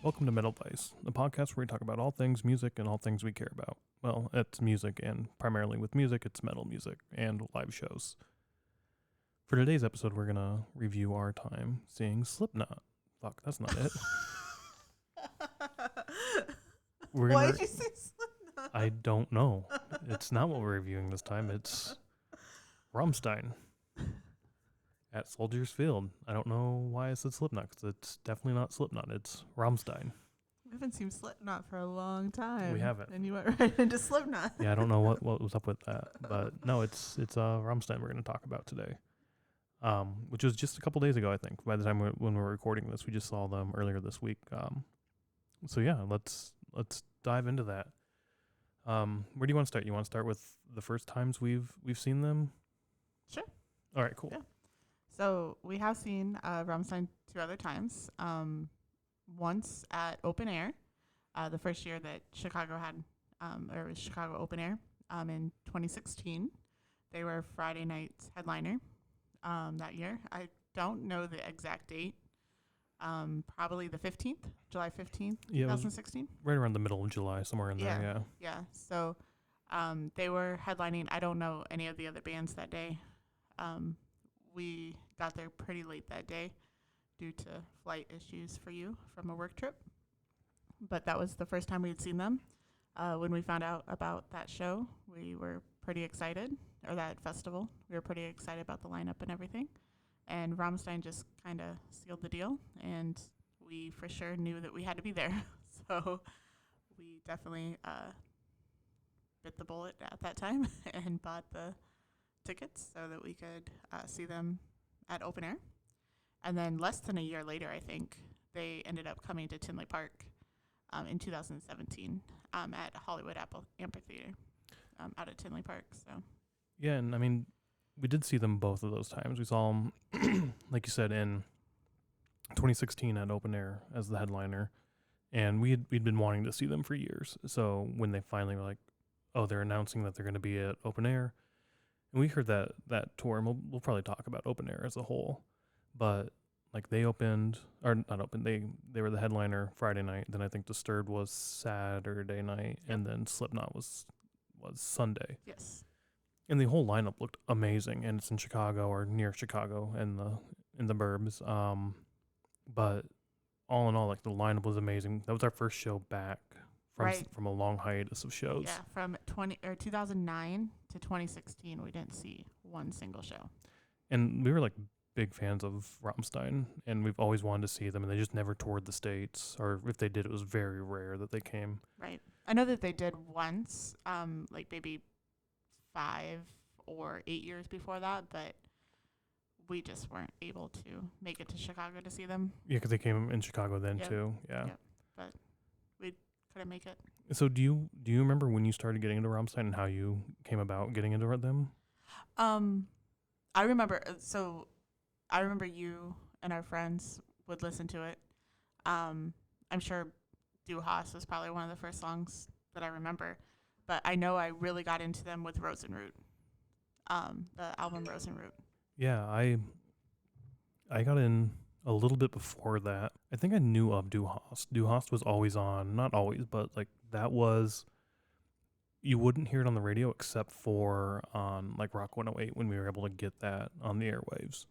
Welcome to Metal Vice, a podcast where we talk about all things music and all things we care about. Well, it's music, and primarily with music, it's metal music and live shows. For today's episode, we're going to review our time seeing Slipknot. Fuck, that's not it. Why did you say Slipknot? I don't know. It's not what we're reviewing this time. It's Rammstein at Soldiers Field. I don't know why I said Slipknot, because it's definitely not Slipknot. It's Rammstein. We haven't seen Slipknot for a long time. We haven't. And you went right into Slipknot. Yeah, I don't know what was up with that. But no, it's Rammstein we're going to talk about today. Which was just a couple days ago, I think. By the time when we were recording this, we just saw them earlier this week. So yeah, let's dive into that. Where do you want to start? You want to start with the first times we've seen them? Sure. All right, cool. Yeah. So we have seen Rammstein 2 other times. Once at Open Air, the first year that Chicago had, or it was Chicago Open Air, in 2016. They were Friday night's headliner that year. I don't know the exact date. Probably the 15th, July 15th, Yeah, 2016. Right around the middle of July, somewhere in there, yeah. Yeah. So they were headlining. I don't know any of the other bands that day. We got there pretty late that day due to flight issues for you from a work trip. But that was the first time we had seen them. When we found out about that show, we were pretty excited, or that festival. We were pretty excited about the lineup and everything. And Rammstein just kind of sealed the deal, and we for sure knew that we had to be there. So we definitely bit the bullet at that time and bought the tickets so that we could see them at Open Air. And then less than a year later, I think, they ended up coming to Tinley Park in 2017 at Hollywood Amphitheater out at Tinley Park. So Yeah, and I mean, we did see them both of those times. We saw them, like you said, in 2016 at Open Air as the headliner, and we'd been wanting to see them for years. So when they finally were like, oh, they're announcing that they're going to be at Open Air, and we heard that tour, and we'll probably talk about Open Air as a whole, but like they opened, or not opened, they were the headliner Friday night, then I think Disturbed was Saturday night, and then Slipknot was Sunday. yes. And the whole lineup looked amazing, and it's in Chicago or near Chicago in the burbs. But all in all, like the lineup was amazing. That was our first show back from a long hiatus of shows. Yeah, from 2009 to 2016, we didn't see one single show. And we were like big fans of Rammstein, and we've always wanted to see them, and they just never toured the States, or if they did, it was very rare that they came. Right. I know that they did once, like maybe 5 or 8 years before that, but we just weren't able to make it to Chicago to see them. Yeah, because they came in Chicago then too. Yeah. Yep. But we couldn't make it. So do you remember when you started getting into Rammstein and how you came about getting into them? I remember. So I remember you and our friends would listen to it. I'm sure Du Hast was probably one of the first songs that I remember. But I know I really got into them with Rosenroot, the album Rosenroot. Yeah, I got in a little bit before that. I think I knew of Du Hast. Du Hast was always on, not always, but like that was, you wouldn't hear it on the radio except for on like Rock 108 when we were able to get that on the airwaves.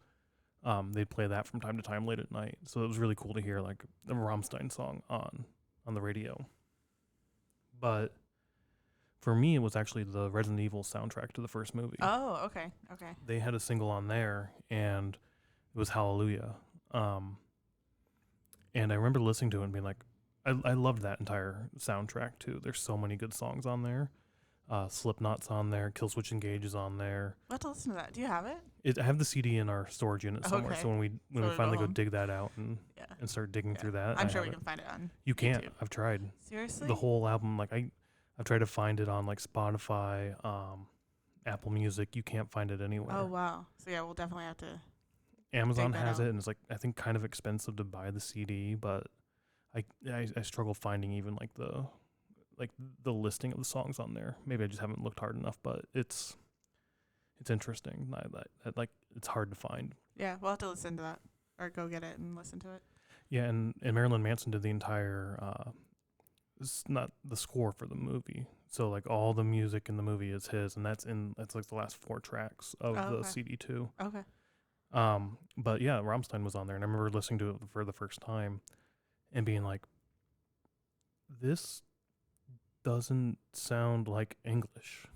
They'd play that from time to time late at night. So it was really cool to hear like a Rammstein song on the radio. But for me, it was actually the Resident Evil soundtrack to the first movie. Oh, okay. They had a single on there, and it was Hallelujah. And I remember listening to it and being like, I loved that entire soundtrack too. There's so many good songs on there. Slipknot's on there. Killswitch Engage is on there. We'll have to listen to that. Do you have it? I have the CD in our storage unit somewhere. Okay. So when we finally go dig that out and start digging through that, I'm sure we can find it on You can't. YouTube. I've tried. Seriously? The whole album, like I've tried to find it on like Spotify, Apple Music. You can't find it anywhere. Oh, wow. So yeah, we'll definitely have to. Amazon that has out. it, and it's like I think kind of expensive to buy the CD, but I struggle finding even like the listing of the songs on there. Maybe I just haven't looked hard enough, but it's interesting. Like it's hard to find. Yeah, we'll have to listen to that or go get it and listen to it. Yeah, and Marilyn Manson did the entire, it's not the score for the movie. So like all the music in the movie is his, and that's like the last 4 tracks of Oh, the okay. CD2. Okay. But yeah, Rammstein was on there, and I remember listening to it for the first time and being like, this doesn't sound like English.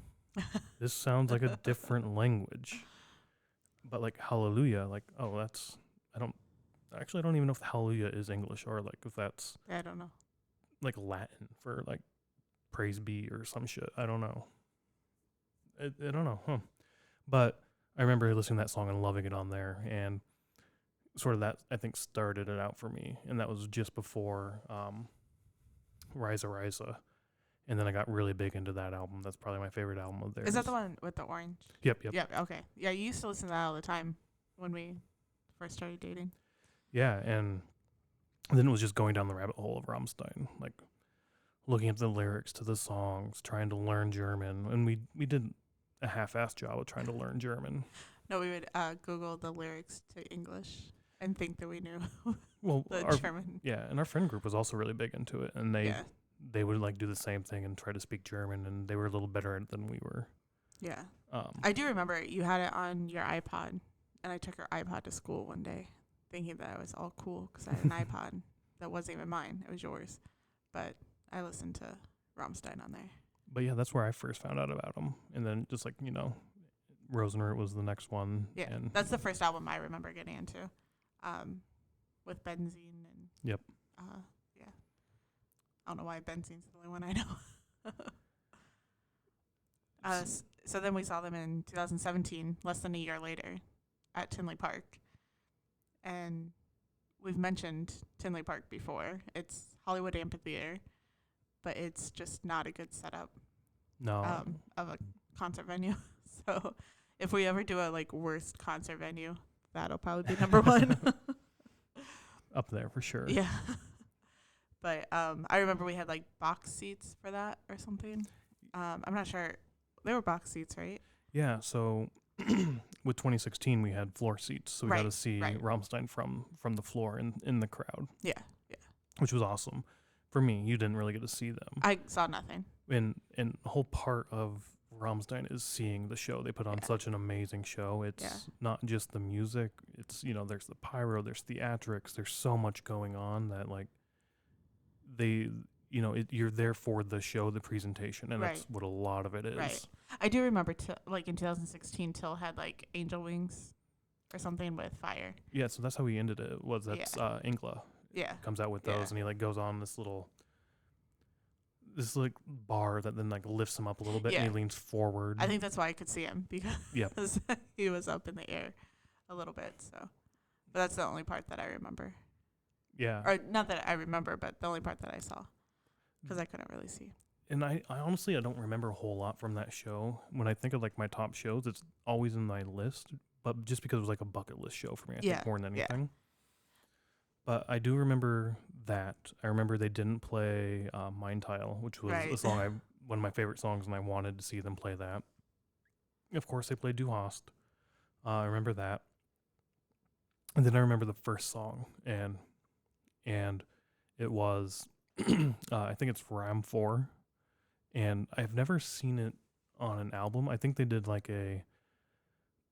This sounds like a different language. But like Hallelujah, like, oh, I don't even know if Hallelujah is English or like if that's I don't know. like Latin for like praise be or some shit. I don't know. I don't know. Huh. But I remember listening to that song and loving it on there, and sort of that I think started it out for me, and that was just before Risa Risa, and then I got really big into that album. That's probably my favorite album of theirs. Is that the one with the orange? Yep. Yep. Okay. Yeah, you used to listen to that all the time when we first started dating. Yeah, and then it was just going down the rabbit hole of Rammstein, like looking at the lyrics to the songs, trying to learn German, and we did a half-assed job of trying to learn German. No, we would Google the lyrics to English and think that we knew Well, the German. Yeah, and our friend group was also really big into it, and Yeah. they would like do the same thing and try to speak German, and they were a little better at it than we were. Yeah. I do remember you had it on your iPod, and I took your iPod to school one day thinking that I was all cool because I had an iPod that wasn't even mine. It was yours. But I listened to Rammstein on there. But yeah, that's where I first found out about them, and then just like Rosenroot was the next one. Yeah, and that's the first album I remember getting into, with Benzene and. Yep. Yeah. I don't know why Benzene's the only one I know. So then we saw them in 2017, less than a year later, at Tinley Park. And we've mentioned Tinley Park before. It's Hollywood Amphitheater, but it's just not a good setup No. of a concert venue. So if we ever do a worst concert venue, that'll probably be number one. Up there for sure. Yeah. But I remember we had box seats for that or something. I'm not sure. They were box seats, right? Yeah, so with 2016 we had floor seats, so we got to see Rammstein from the floor in the crowd. Yeah. Which was awesome. For me, you didn't really get to see them. I saw nothing. And the whole part of Rammstein is seeing the show. They put on such an amazing show. It's not just the music. It's, there's the pyro, there's theatrics, there's so much going on that you're there for the show, the presentation, and that's what a lot of it is. Right. I do remember in 2016 Till had Angel Wings or something with fire. Yeah, so that's how he ended it. That's Ingla. Yeah. Comes out with those, and he goes on this bar that then lifts him up a little bit, and he leans forward. I think that's why I could see him, because he was up in the air a little bit. So, but that's the only part that I remember. Yeah. Or not that I remember, but the only part that I saw, because I couldn't really see. And I honestly, I don't remember a whole lot from that show. When I think of my top shows, it's always in my list, but just because it was a bucket list show for me, I think more than anything. Yeah. But I do remember that. I remember they didn't play Mind Tile, which was a song one of my favorite songs, and I wanted to see them play that. Of course, they played Du Hast. I remember that. And then I remember the first song, and it was, I think it's Ram 4, and I've never seen it on an album. I think they did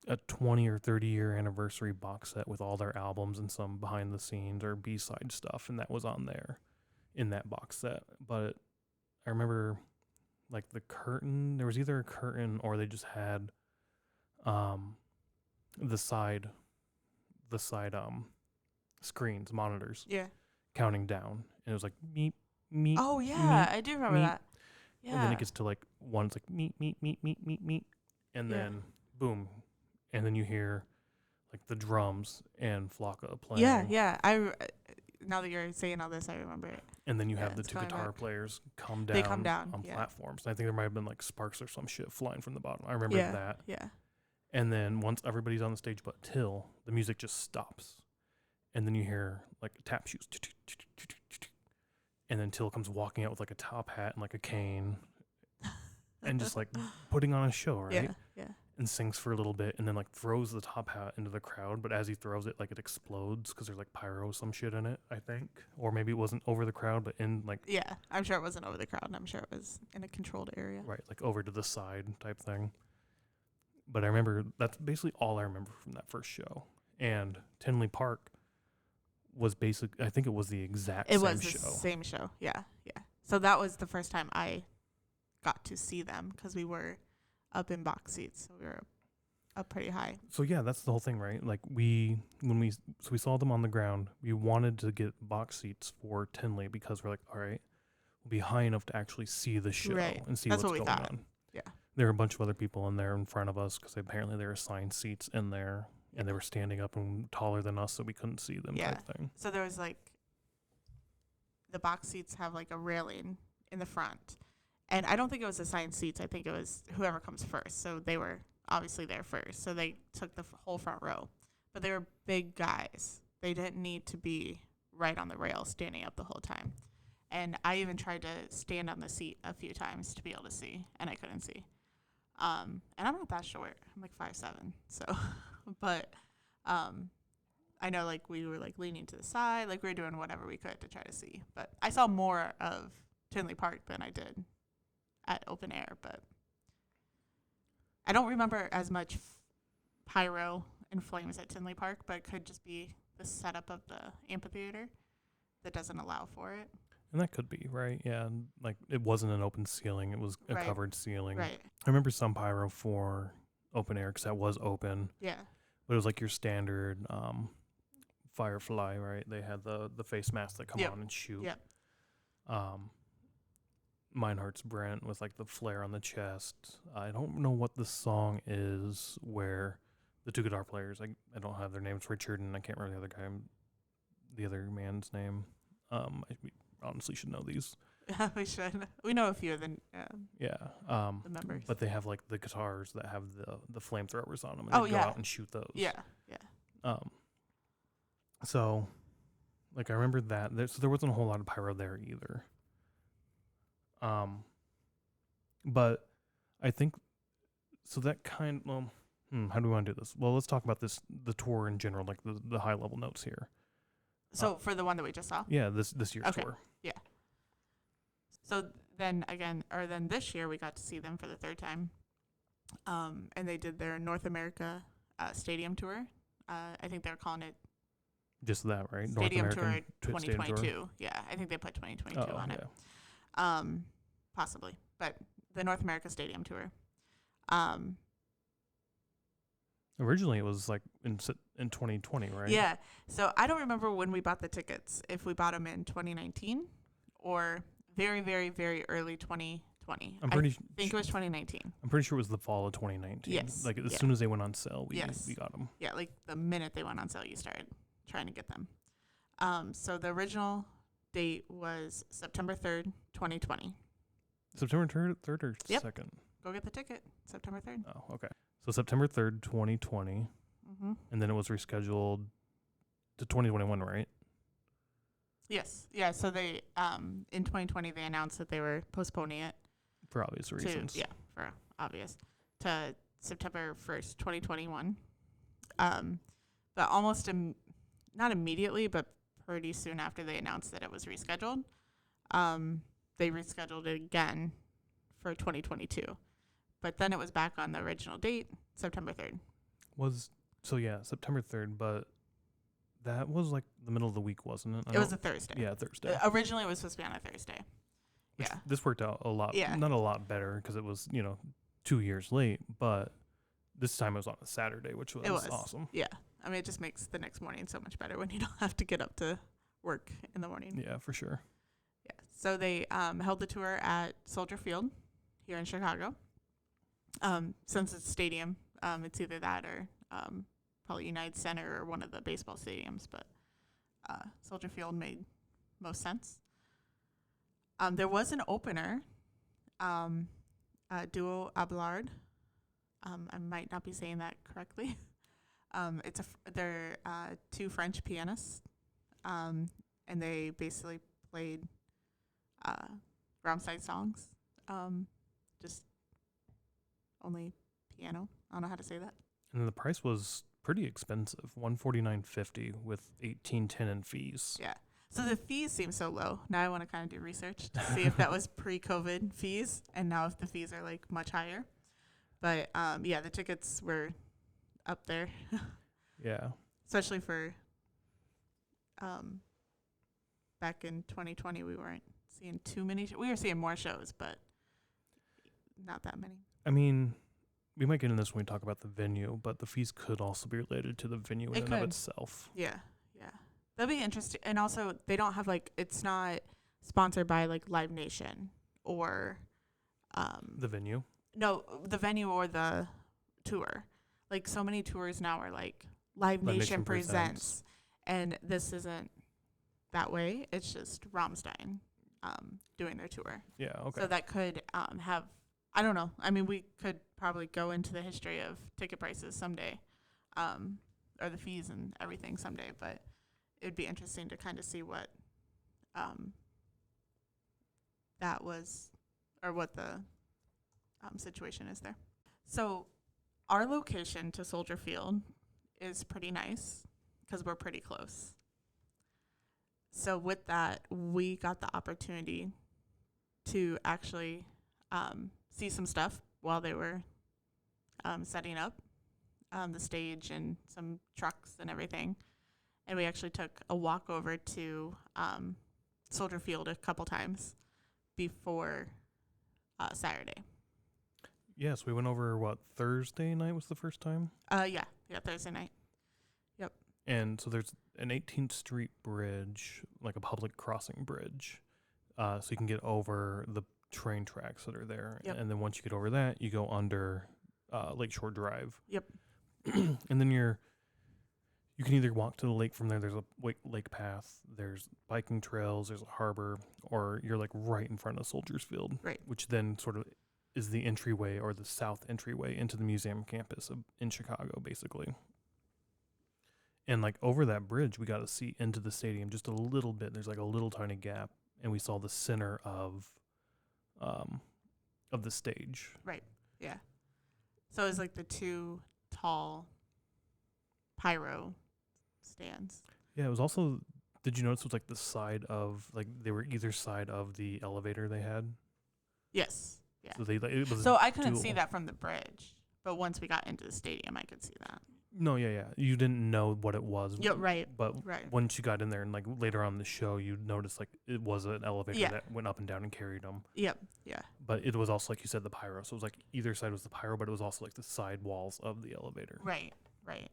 a 20 or 30 year anniversary box set with all their albums and some behind the scenes or B-side stuff, and that was on there in that box set. But I remember the curtain, there was either a curtain or they just had the side screens, monitors, counting down, and it was meet. Oh yeah, meet, I do remember meet. that. Yeah. And then it gets to one, it's meet, and then boom. And then you hear the drums and Flocka playing. Yeah. Now that you're saying all this, I remember it. And then you have the two guitar players come down. They come down on platforms. And I think there might have been sparks or some shit flying from the bottom. I remember that. Yeah. And then once everybody's on the stage but Till, the music just stops. And then you hear tap shoes. And then Till comes walking out with a top hat and a cane. And just putting on a show, right? Yeah. and sings for a little bit, and then like throws the top hat into the crowd. But as he throws it, like it explodes because there's like pyro, some shit in it, I think, or maybe it wasn't over the crowd, but in like Yeah, I'm sure it wasn't over the crowd. I'm sure it was in a controlled area. right, like over to the side type thing. But I remember that's basically all I remember from that first show. And Tinley Park was I think it was the exact It same was the show. same show. Yeah, yeah. So that was the first time I got to see them because we were up in box seats. So we were up pretty high. So yeah, that's the whole thing, right? Like we saw them on the ground. We wanted to get box seats for Tinley because we're like, all right, we'll be high enough to actually see the show Right. and see That's what's what we going thought. on. Yeah. There were a bunch of other people in there in front of us because apparently they were assigned seats in there, and they were standing up and taller than us, so we couldn't see them. Yeah. Type thing. So there was like the box seats have like a railing in the front. And I don't think it was assigned seats. I think it was whoever comes first. So they were obviously there first. So they took the whole front row. But they were big guys. They didn't need to be right on the rail standing up the whole time. And I even tried to stand on the seat a few times to be able to see, and I couldn't see. And I'm not that short. I'm like 5'7". So, but I know like we were like leaning to the side, like we were doing whatever we could to try to see. But I saw more of Tinley Park than I did at open air. But I don't remember as much pyro and flames at Tinley Park, but it could just be the setup of the amphitheater that doesn't allow for it. And that could be, right? Yeah, and, like it wasn't an open ceiling; it was a Right. covered ceiling. Right. I remember some pyro for open air because that was open, Yeah. but it was like your standard Firefly, right? They had the face masks that come Yep. on and shoot. Yep. Meinhardt's Brent with like the flare on the chest. I don't know what the song is where the two guitar players, I don't have their names, Richard and I can't remember the other man's name. We honestly should know these. We should. We know a few of the Yeah. the members. But they have like the guitars that have the flamethrowers on them, and Oh, they go yeah. out and shoot those. Yeah. Yeah. So, like I remember that there wasn't a whole lot of pyro there either. But I think so that how do we want to do this? Well, let's talk about the tour in general, like the high level notes here. So for the one that we just saw. Yeah, this year's Okay. tour. So then this year we got to see them for the third time. And they did their North America stadium tour. I think they're calling it Just that, right? Stadium North Tour American Stadium 2022. Tour. Yeah, I think they put 2022 Oh, on it. yeah. Possibly. But the North America Stadium Tour. Originally, it was like in 2020, right? Yeah. So I don't remember when we bought the tickets, if we bought them in 2019 or very, very, very early 2020. I think it was 2019. I'm pretty sure it was the fall of 2019. Yes. Like as soon as they went on sale, we Yes. got them. Yeah, like the minute they went on sale, you started trying to get them. So the original date was September 3rd, 2020. September 3rd or Yep. 2nd? Go get the ticket, September 3rd. Oh, okay. So September 3rd, 2020, Mm-hmm. and then it was rescheduled to 2021, right? Yes. Yeah, so they, in 2020, they announced that they were postponing it For obvious reasons. for obvious, to September 1st, 2021. But almost, not immediately, but pretty soon after they announced that it was rescheduled, they rescheduled it again for 2022. But then it was back on the original date, September 3rd. September 3rd, but that was like the middle of the week, wasn't it? It was a Thursday. Yeah, Thursday. Originally, it was supposed to be on a Thursday. Which Yeah. This worked out a lot, Yeah. not a lot better because it was, 2 years late, but this time it was on a Saturday, which was, It was. awesome. Yeah. I mean, it just makes the next morning so much better when you don't have to get up to work in the morning. Yeah, for sure. Yeah. So they held the tour at Soldier Field here in Chicago. Since it's stadium, it's either that or probably United Center or one of the baseball stadiums, but Soldier Field made most sense. There was an opener, duo Abelard. I might not be saying that correctly. They're two French pianists, and they basically played Rammstein songs, just only piano. I don't know how to say that. And the price was pretty expensive, $149.50 with $18.10 in fees. Yeah. So the fees seem so low. Now I want to kind of do research to see if that was pre-COVID fees, and now if the fees are like much higher. But yeah, the tickets were up there. Yeah. Especially for back in 2020, we weren't seeing too many. We were seeing more shows, but not that many. I mean, we might get into this when we talk about the venue, but the fees could also be related to the venue in and of itself. Yeah, yeah. That'd be interesting. And also, they don't have, like, it's not sponsored by, like, Live Nation or... the venue? No, the venue or the tour. Like, so many tours now are, like, Live Nation presents. And this isn't that way. It's just Rammstein doing their tour. Yeah, okay. So that could have... I don't know. I mean, we could probably go into the history of ticket prices someday, or the fees and everything someday, but it'd be interesting to kind of see what that was, or what the situation is there. So our location to Soldier Field is pretty nice because we're pretty close. So with that, we got the opportunity to actually see some stuff while they were setting up the stage and some trucks and everything. And we actually took a walk over to Soldier Field a couple times before Saturday. Yes, we went over, Thursday night was the first time? Yeah, Thursday night. Yep. And so there's an 18th Street bridge, like a public crossing bridge, so you can get over the train tracks that are there. Yep. And then once you get over that, you go under Lakeshore Drive. Yep. And then you can either walk to the lake from there. There's a lake path. There's biking trails. There's a harbor, or you're like right in front of Soldiers Field, Right. which then sort of is the entryway or the south entryway into the museum campus in Chicago, basically. And like over that bridge, we got to see into the stadium just a little bit. There's like a little tiny gap, and we saw the center of the stage. Right. Yeah. So it was like the two tall pyro stands. Yeah, it was also. Did you notice it was like the side of they were either side of the elevator they had? Yes. Yeah. So it was. So I couldn't dual. see that from the bridge, but once we got into the stadium, I could see that. No, yeah. You didn't know what it was. Yeah, right. But Right. once you got in there and like later on in the show, you noticed like it was an elevator Yeah. that went up and down and carried them. Yep. Yeah. But it was also, like you said, the pyro. So it was like either side was the pyro, but it was also like the side walls of the elevator. Right. Right.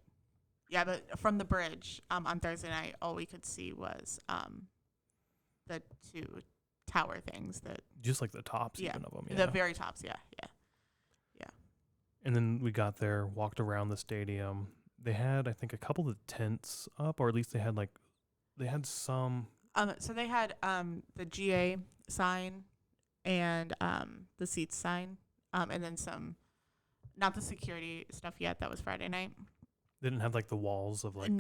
Yeah, but from the bridge on Thursday night, all we could see was the two tower things that. Just like the tops Yeah. even of them. Yeah. The very tops. Yeah. Yeah. And then we got there, walked around the stadium. They had, I think, a couple of tents up, or at least they had some. So they had the GA sign and the seats sign, and then some, not the security stuff yet. That was Friday night. They didn't have like the walls of like.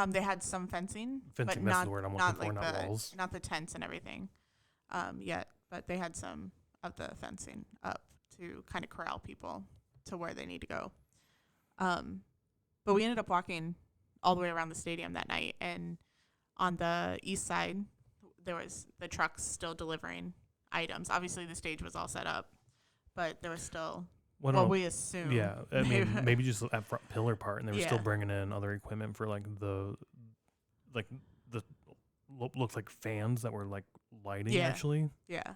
They had some fencing. Fencing, but that's the word I'm looking for, not walls. Not the tents and everything yet, but they had some of the fencing up to kind of corral people to where they need to go. But we ended up walking all the way around the stadium that night, and on the east side, there was the trucks still delivering items. Obviously, the stage was all set up, but there was still, we assume. Yeah, I mean, maybe just that front pillar part, and they were Yeah. still bringing in other equipment for like the looked like fans that were like lighting Yeah. actually. Yeah.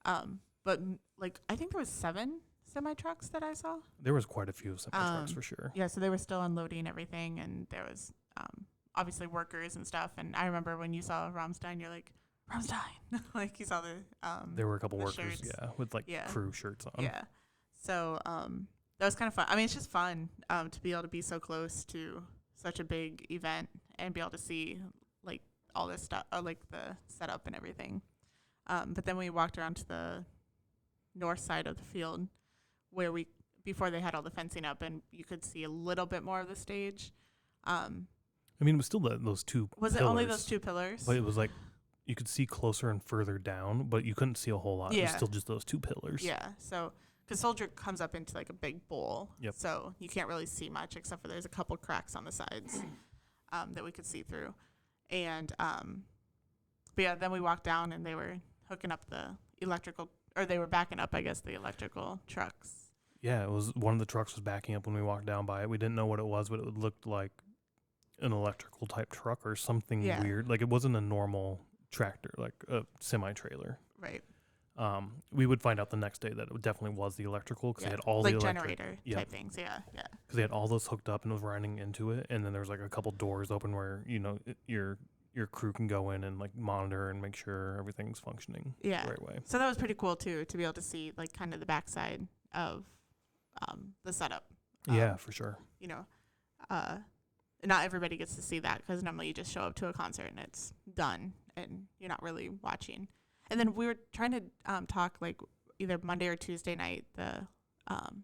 But like, I think there was 7 semi-trucks that I saw. There was quite a few semi-trucks for sure. Yeah, so they were still unloading everything, and there was obviously workers and stuff. And I remember when you saw Rammstein, you're like, Rammstein! Like you saw the There were a couple the workers, shirts. yeah, with like Yeah. crew shirts on. Yeah. So that was kind of fun. I mean, it's just fun to be able to be so close to such a big event and be able to see like all this stuff, or like the setup and everything. But then we walked around to the north side of the field where before they had all the fencing up, and you could see a little bit more of the stage. I mean, it was still those two Was pillars, it only those 2 pillars? but it was like you could see closer and further down, but you couldn't see a whole lot. It was Yeah. still just those 2 pillars. Yeah. So because Soldier comes up into like a big bowl. Yep. So you can't really see much except for there's a couple cracks on the sides that we could see through. And, but yeah, then we walked down and they were hooking up the electrical, or they were backing up, I guess, the electrical trucks. Yeah, it was one of the trucks was backing up when we walked down by it. We didn't know what it was, but it looked like an electrical type truck or something weird. Like it wasn't a normal tractor, like a semi-trailer. Right. We would find out the next day that it definitely was the electrical because they had all like the electric generator type things. Yeah. Because they had all those hooked up and was running into it, and then there was like a couple doors open where your crew can go in and like monitor and make sure everything's functioning the right way. So that was pretty cool too, to be able to see like kind of the backside of the setup. Yeah, for sure. Not everybody gets to see that because normally you just show up to a concert and it's done and you're not really watching. And then we were trying to talk like either Monday or Tuesday night. The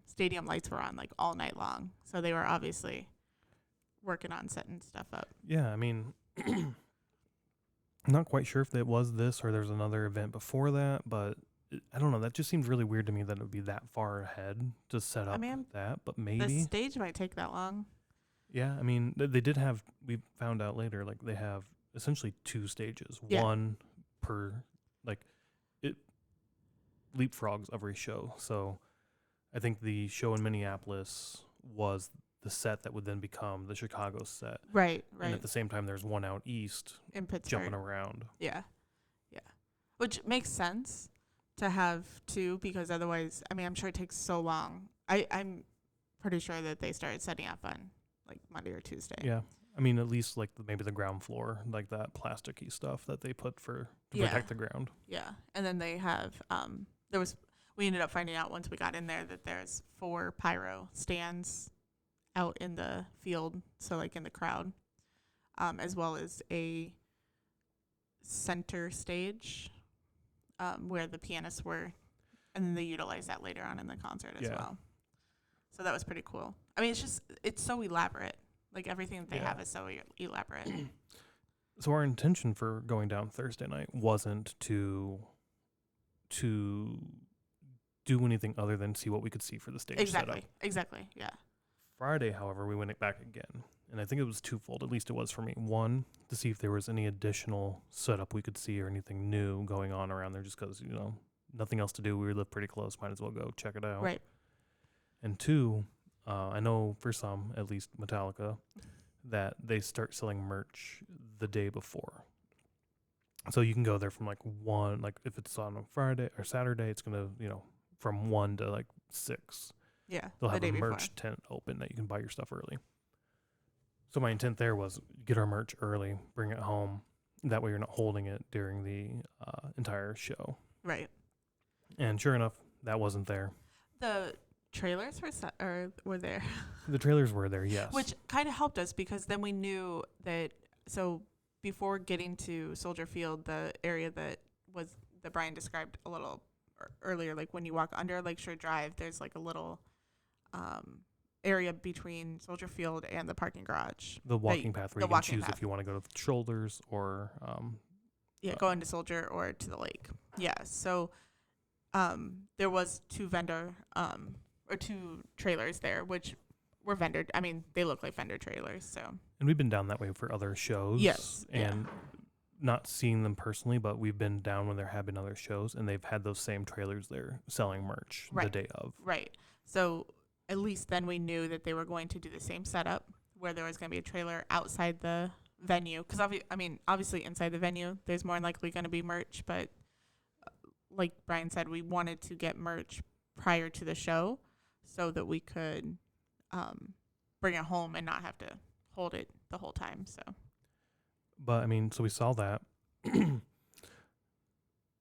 stadium lights were on like all night long, so they were obviously working on setting stuff up. Yeah, I mean, I'm not quite sure if it was this or there's another event before that, but I don't know. That just seems really weird to me that it would be that far ahead to set up that. But maybe the stage might take that long. Yeah, I mean, they did have. We found out later, like they have essentially 2 stages, one per. Like, it leapfrogs every show. So I think the show in Minneapolis was the set that would then become the Chicago set. Right. And at the same time, there's one out east in Pittsburgh jumping around. Yeah. Which makes sense to have 2 because otherwise, I mean, I'm sure it takes so long. I'm pretty sure that they started setting up on like Monday or Tuesday. Yeah. I mean, at least like maybe the ground floor, like that plasticky stuff that they put to protect the ground. Yeah, and then they have we ended up finding out once we got in there that there's 4 pyro stands out in the field, so like in the crowd, as well as a center stage where the pianists were, and then they utilized that later on in the concert as well. So that was pretty cool. I mean, it's so elaborate. Like, everything that they have is so elaborate. So our intention for going down Thursday night wasn't to do anything other than see what we could see for the stage setup. Exactly, yeah. Friday, however, we went back again. And I think it was twofold, at least it was for me. One, to see if there was any additional setup we could see or anything new going on around there just because, nothing else to do. We live pretty close. Might as well go check it out. Right. And 2, I know for some, at least Metallica, that they start selling merch the day before. So you can go there from like 1, like if it's on a Friday or Saturday, it's going to, from 1 to like 6. Yeah. They'll have a merch tent open that you can buy your stuff early. So my intent there was get our merch early, bring it home. That way you're not holding it during the entire show. Right. And sure enough, that wasn't there. The trailers were there. The trailers were there, yes. Which kind of helped us because then we knew that. So before getting to Soldier Field, the area that Brian described a little earlier, like when you walk under Lakeshore Drive, there's like a little area between Soldier Field and the parking garage. The walking path where you can choose if you want to go to the shoulders or go into Soldier or to the lake. Yeah. So there was 2 trailers there, which were vendor. I mean, they look like vendor trailers. So. And we've been down that way for other shows. Yes. And not seeing them personally, but we've been down when there have been other shows, and they've had those same trailers there selling merch the day of. Right. So at least then we knew that they were going to do the same setup where there was going to be a trailer outside the venue. Because, obviously inside the venue, there's more likely going to be merch. But like Brian said, we wanted to get merch prior to the show so that we could bring it home and not have to hold it the whole time. So. But, so we saw that.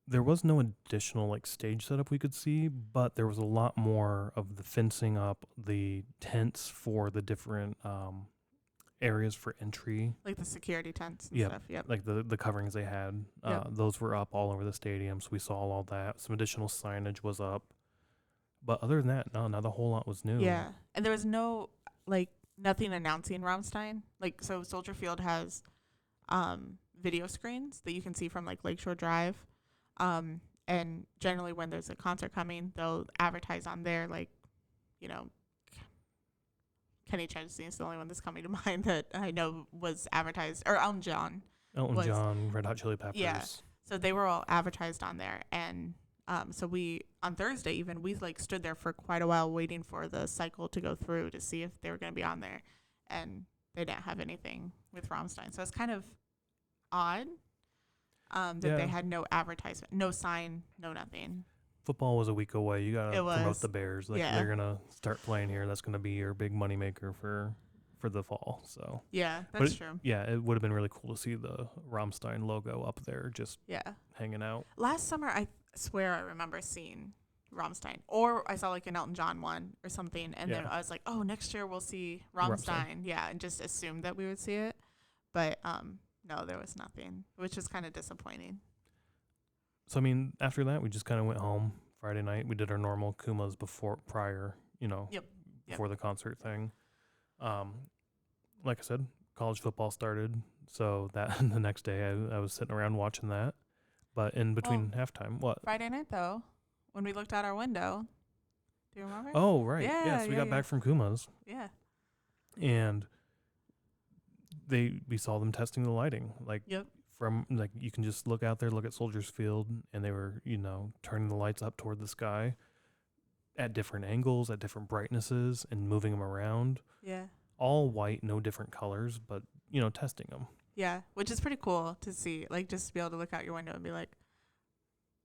There was no additional, stage setup we could see, but there was a lot more of the fencing up, the tents for the different areas for entry. Like the security tents and stuff, yep. Like the coverings they had. Those were up all over the stadium, so we saw all that. Some additional signage was up. But other than that, no, not a whole lot was new. Yeah, and there was no, nothing announcing Rammstein. So Soldier Field has video screens that you can see from, Lakeshore Drive. And And generally when there's a concert coming, they'll advertise on there, like, you know, Kenny Chesney is the only one that's coming to mind that I know was advertised, or Elton John. Elton John, Red Hot Chili Peppers. Yeah. So they were all advertised on there. And so we, on Thursday even, we like stood there for quite a while waiting for the cycle to go through to see if they were going to be on there. And they didn't have anything with Rammstein. So it's kind of odd that they had no advertisement, no sign, no nothing. Football was a week away. You got to promote was. the Bears. Like, they're going to start playing here. That's going to be your big moneymaker for the fall. So yeah, that's true. Yeah, it would have been really cool to see the Rammstein logo up there just hanging out. Last summer, I swear I remember seeing Rammstein. Or I saw like an Elton John one or something. And then I was like, oh, next year we'll see Rammstein. Yeah, and just assumed that we would see it. But no, there was nothing, which was kind of disappointing. So, I mean, after that, we just kind of went home Friday night. We did our normal Kumas prior, before the concert thing. Like I said, college football started. So that the next day I was sitting around watching that. But in between halftime, what? Friday night, though, when we looked out our window. Do you remember? Oh, right. Yes, we got back from Kumas. Yeah. And we saw them testing the lighting. Like, from, like, you can just look out there, look at Soldiers Field, and they were, turning the lights up toward the sky at different angles, at different brightnesses, and moving them around. Yeah. All white, no different colors, but, testing them. Yeah, which is pretty cool to see. Like, just to be able to look out your window and be like,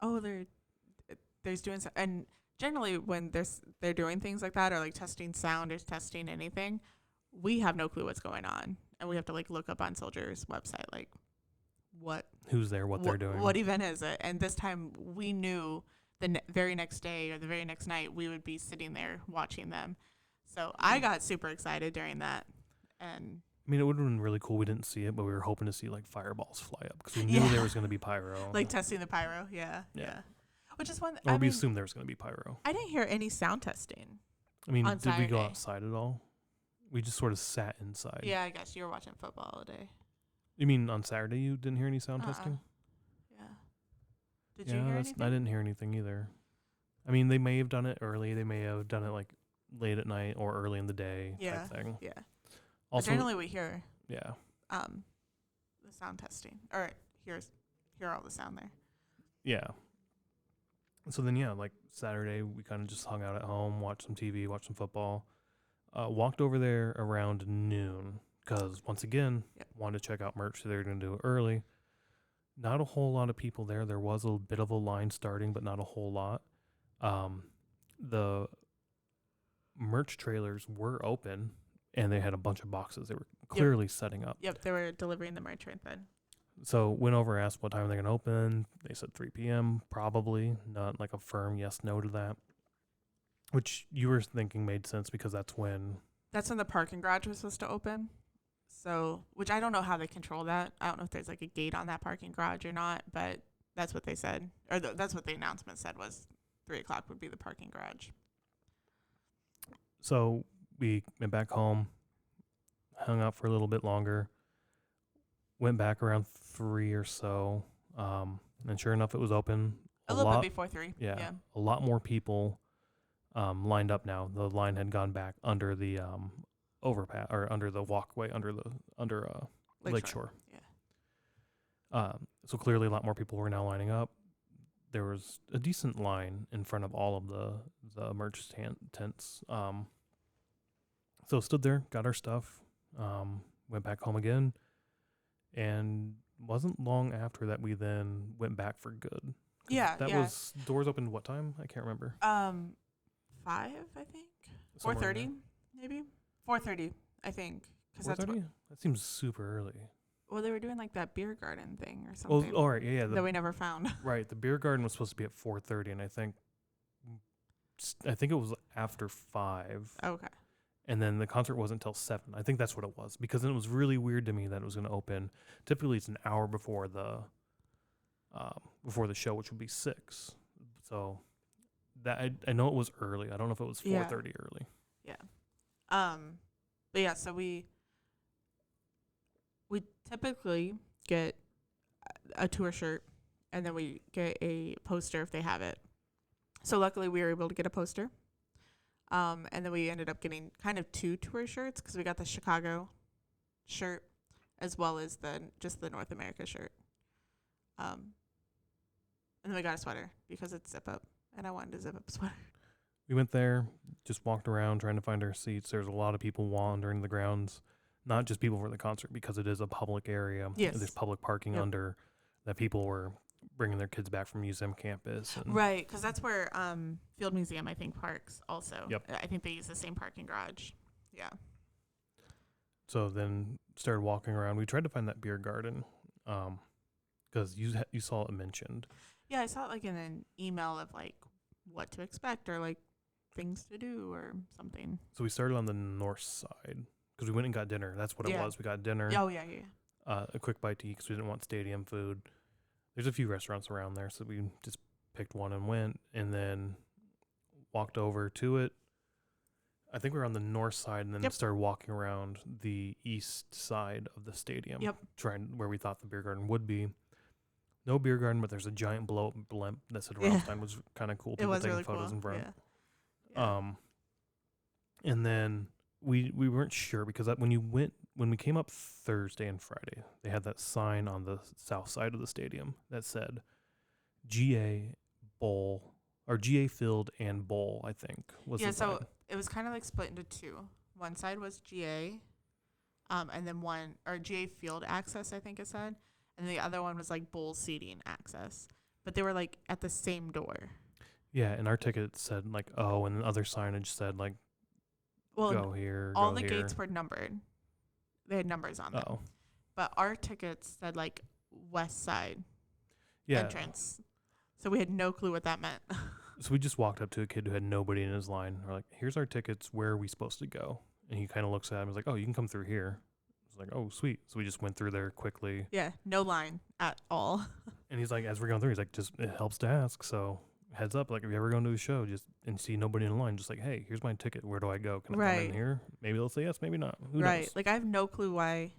oh, there's doing something. And generally when they're doing things like that, or like testing sound or testing anything, we have no clue what's going on. And we have to like look up on Soldiers' website, like, who's there, what they're doing, what event is it. And this time we knew the very next day or the very next night we would be sitting there watching them. So I got super excited during that. And I mean, it would have been really cool. We didn't see it, but we were hoping to see like fireballs fly up because we knew there was going to be pyro. Like testing the pyro. Yeah. Which is one. Or we assumed there was going to be pyro. I didn't hear any sound testing. I mean, did we go outside at all? We just sort of sat inside. Yeah, I guess you were watching football all day. You mean on Saturday you didn't hear any sound testing? Yeah. Did you hear anything? I didn't hear anything either. I mean, they may have done it early. They may have done it like late at night or early in the day type thing. Yeah. Also, but generally we hear the sound testing, or hear all the sound there. Yeah. So then, like Saturday, we kind of just hung out at home, watched some TV, watched some football. Walked over there around noon because, once again, wanted to check out merch, so they were going to do it early. Not a whole lot of people there. There was a bit of a line starting, but not a whole lot. The merch trailers were open, and they had a bunch of boxes. They were clearly setting up. Yep, they were delivering the merch right then. So went over, asked what time they're going to open. They said 3 p.m. probably. Not like a firm yes, no to that. Which you were thinking made sense because that's when the parking garage was supposed to open. So, which I don't know how they control that. I don't know if there's like a gate on that parking garage or not, but that's what they said. Or that's what the announcement said was 3 o'clock would be the parking garage. So we went back home, hung out for a little bit longer, went back around 3 or so, and sure enough, it was open. A little bit before 3. Yeah. A lot more people lined up now. The line had gone back under the overpass or under the walkway under Lakeshore. Yeah. So clearly, a lot more people were now lining up. There was a decent line in front of all of the merch tents. So stood there, got our stuff, went back home again, and wasn't long after that we then went back for good. That was doors opened what time? I can't remember. 5, I think. 4:30, maybe. 4:30, I think. 4:30? That seems super early. Well, they were doing like that beer garden thing or something. Oh, all right, yeah. That we never found. Right, the beer garden was supposed to be at 4:30, and I think it was after 5. Okay. And then the concert wasn't until 7. I think that's what it was, because then it was really weird to me that it was going to open. Typically, it's an hour before the show, which would be 6. So that I know it was early. I don't know if it was 4:30 early. Yeah. But yeah, so we typically get a tour shirt and then we get a poster if they have it. So luckily we were able to get a poster. And then we ended up getting kind of 2 tour shirts because we got the Chicago shirt as well as just the North America shirt. And then we got a sweater because it's zip up, and I wanted a zip up sweater. We went there, just walked around trying to find our seats. There's a lot of people wandering the grounds, not just people for the concert, because it is a public area. Yes. There's public parking under that. People were bringing their kids back from museum campus. And right, because that's where Field Museum, I think, parks also. Yep. I think they use the same parking garage. Yeah. So then started walking around. We tried to find that beer garden because you saw it mentioned. Yeah, I saw it like in an email of like what to expect or like things to do or something. So we started on the north side because we went and got dinner. That's what it was. We got dinner. Oh, yeah. A quick bite to eat because we didn't want stadium food. There's a few restaurants around there, so we just picked one and went, and then walked over to it. I think we were on the north side, and then started walking around the east side of the stadium, trying where we thought the beer garden would be. No beer garden, but there's a giant blow-up blimp that said Rammstein, was kind of cool. People taking really photos in front. Yeah. And then we weren't sure because when we came up Thursday and Friday, they had that sign on the south side of the stadium that said GA Bowl or GA Field and Bowl, I think was the sign. So it was kind of like split into 2. One side was GA, and then GA Field access, I think it said, and the other one was like bowl seating access. But they were like at the same door. Yeah, and our ticket said like and the other signage said like go here. All the gates were numbered. They had numbers on them. But our tickets said like west side entrance. So we had no clue what that meant. So we just walked up to a kid who had nobody in his line. We're like, here's our tickets. Where are we supposed to go? And he kind of looks at him and was like, oh, you can come through here. I was like, oh, sweet. So we just went through there quickly. Yeah, no line at all. And he's like, as we're going through, he's like, just it helps to ask. So heads up, like if you ever go to a show and see nobody in line, just like, hey, here's my ticket. Where do I go? Can I come in here? Maybe they'll say yes, maybe not. Who knows? Like I have no clue why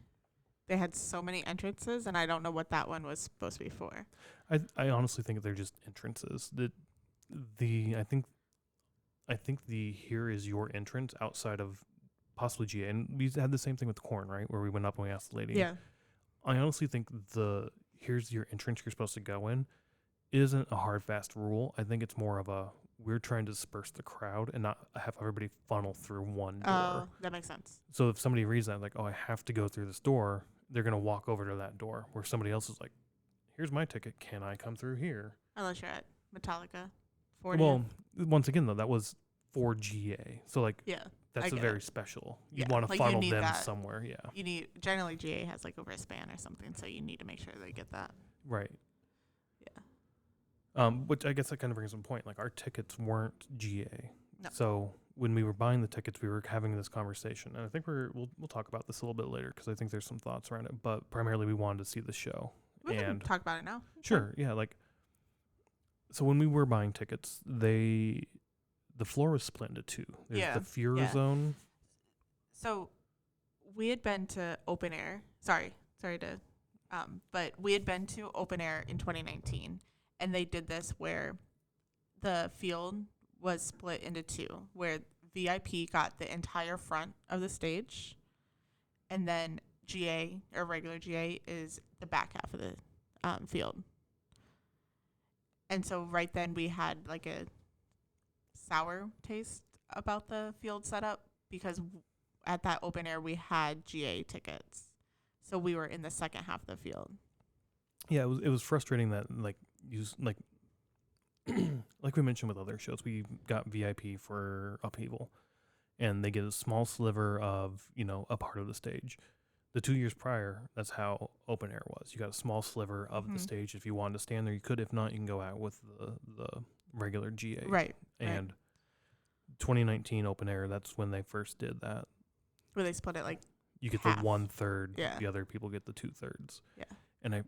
they had so many entrances, and I don't know what that one was supposed to be for. I honestly think they're just entrances. I think the here is your entrance outside of possibly GA, and we had the same thing with Corn, right, where we went up and we asked the lady. Yeah. I honestly think the here's your entrance you're supposed to go in isn't a hard fast rule. I think it's more of we're trying to disperse the crowd and not have everybody funnel through one door. Oh, that makes sense. So if somebody reads that like, oh, I have to go through this door, they're gonna walk over to that door. Where somebody else is like, here's my ticket. Can I come through here? Unless you're at Metallica 40th. Well, once again though, that was for GA. So like, that's a very special. You want to funnel them somewhere. Yeah. You need generally GA has like a wristband or something, so you need to make sure they get that. Right. Yeah. Which I guess that kind of brings up a point. Like our tickets weren't GA. No. So when we were buying the tickets, we were having this conversation, and I think we'll talk about this a little bit later because I think there's some thoughts around it. But primarily, we wanted to see the show. We can talk about it now. Sure. Yeah. Like, so when we were buying tickets, the floor was split into 2. There's the Fuhrer zone. So we had been to open air. Sorry to, but we had been to open air in 2019, and they did this where the field was split into 2, where VIP got the entire front of the stage, and then GA or regular GA is the back half of the field. And so right then we had like a sour taste about the field setup because at that open air we had GA tickets, so we were in the second half of the field. Yeah, it was frustrating that like like we mentioned with other shows, we got VIP for Upheaval, and they get a small sliver of a part of the stage. The 2 years prior, that's how open air was. You got a small sliver of the stage. If you wanted to stand there, you could. If not, you can go out with the regular GA. Right. And 2019 open air, that's when they first did that. Where they split it like you get half. the 1/3, the other people get the 2/3. Yeah. And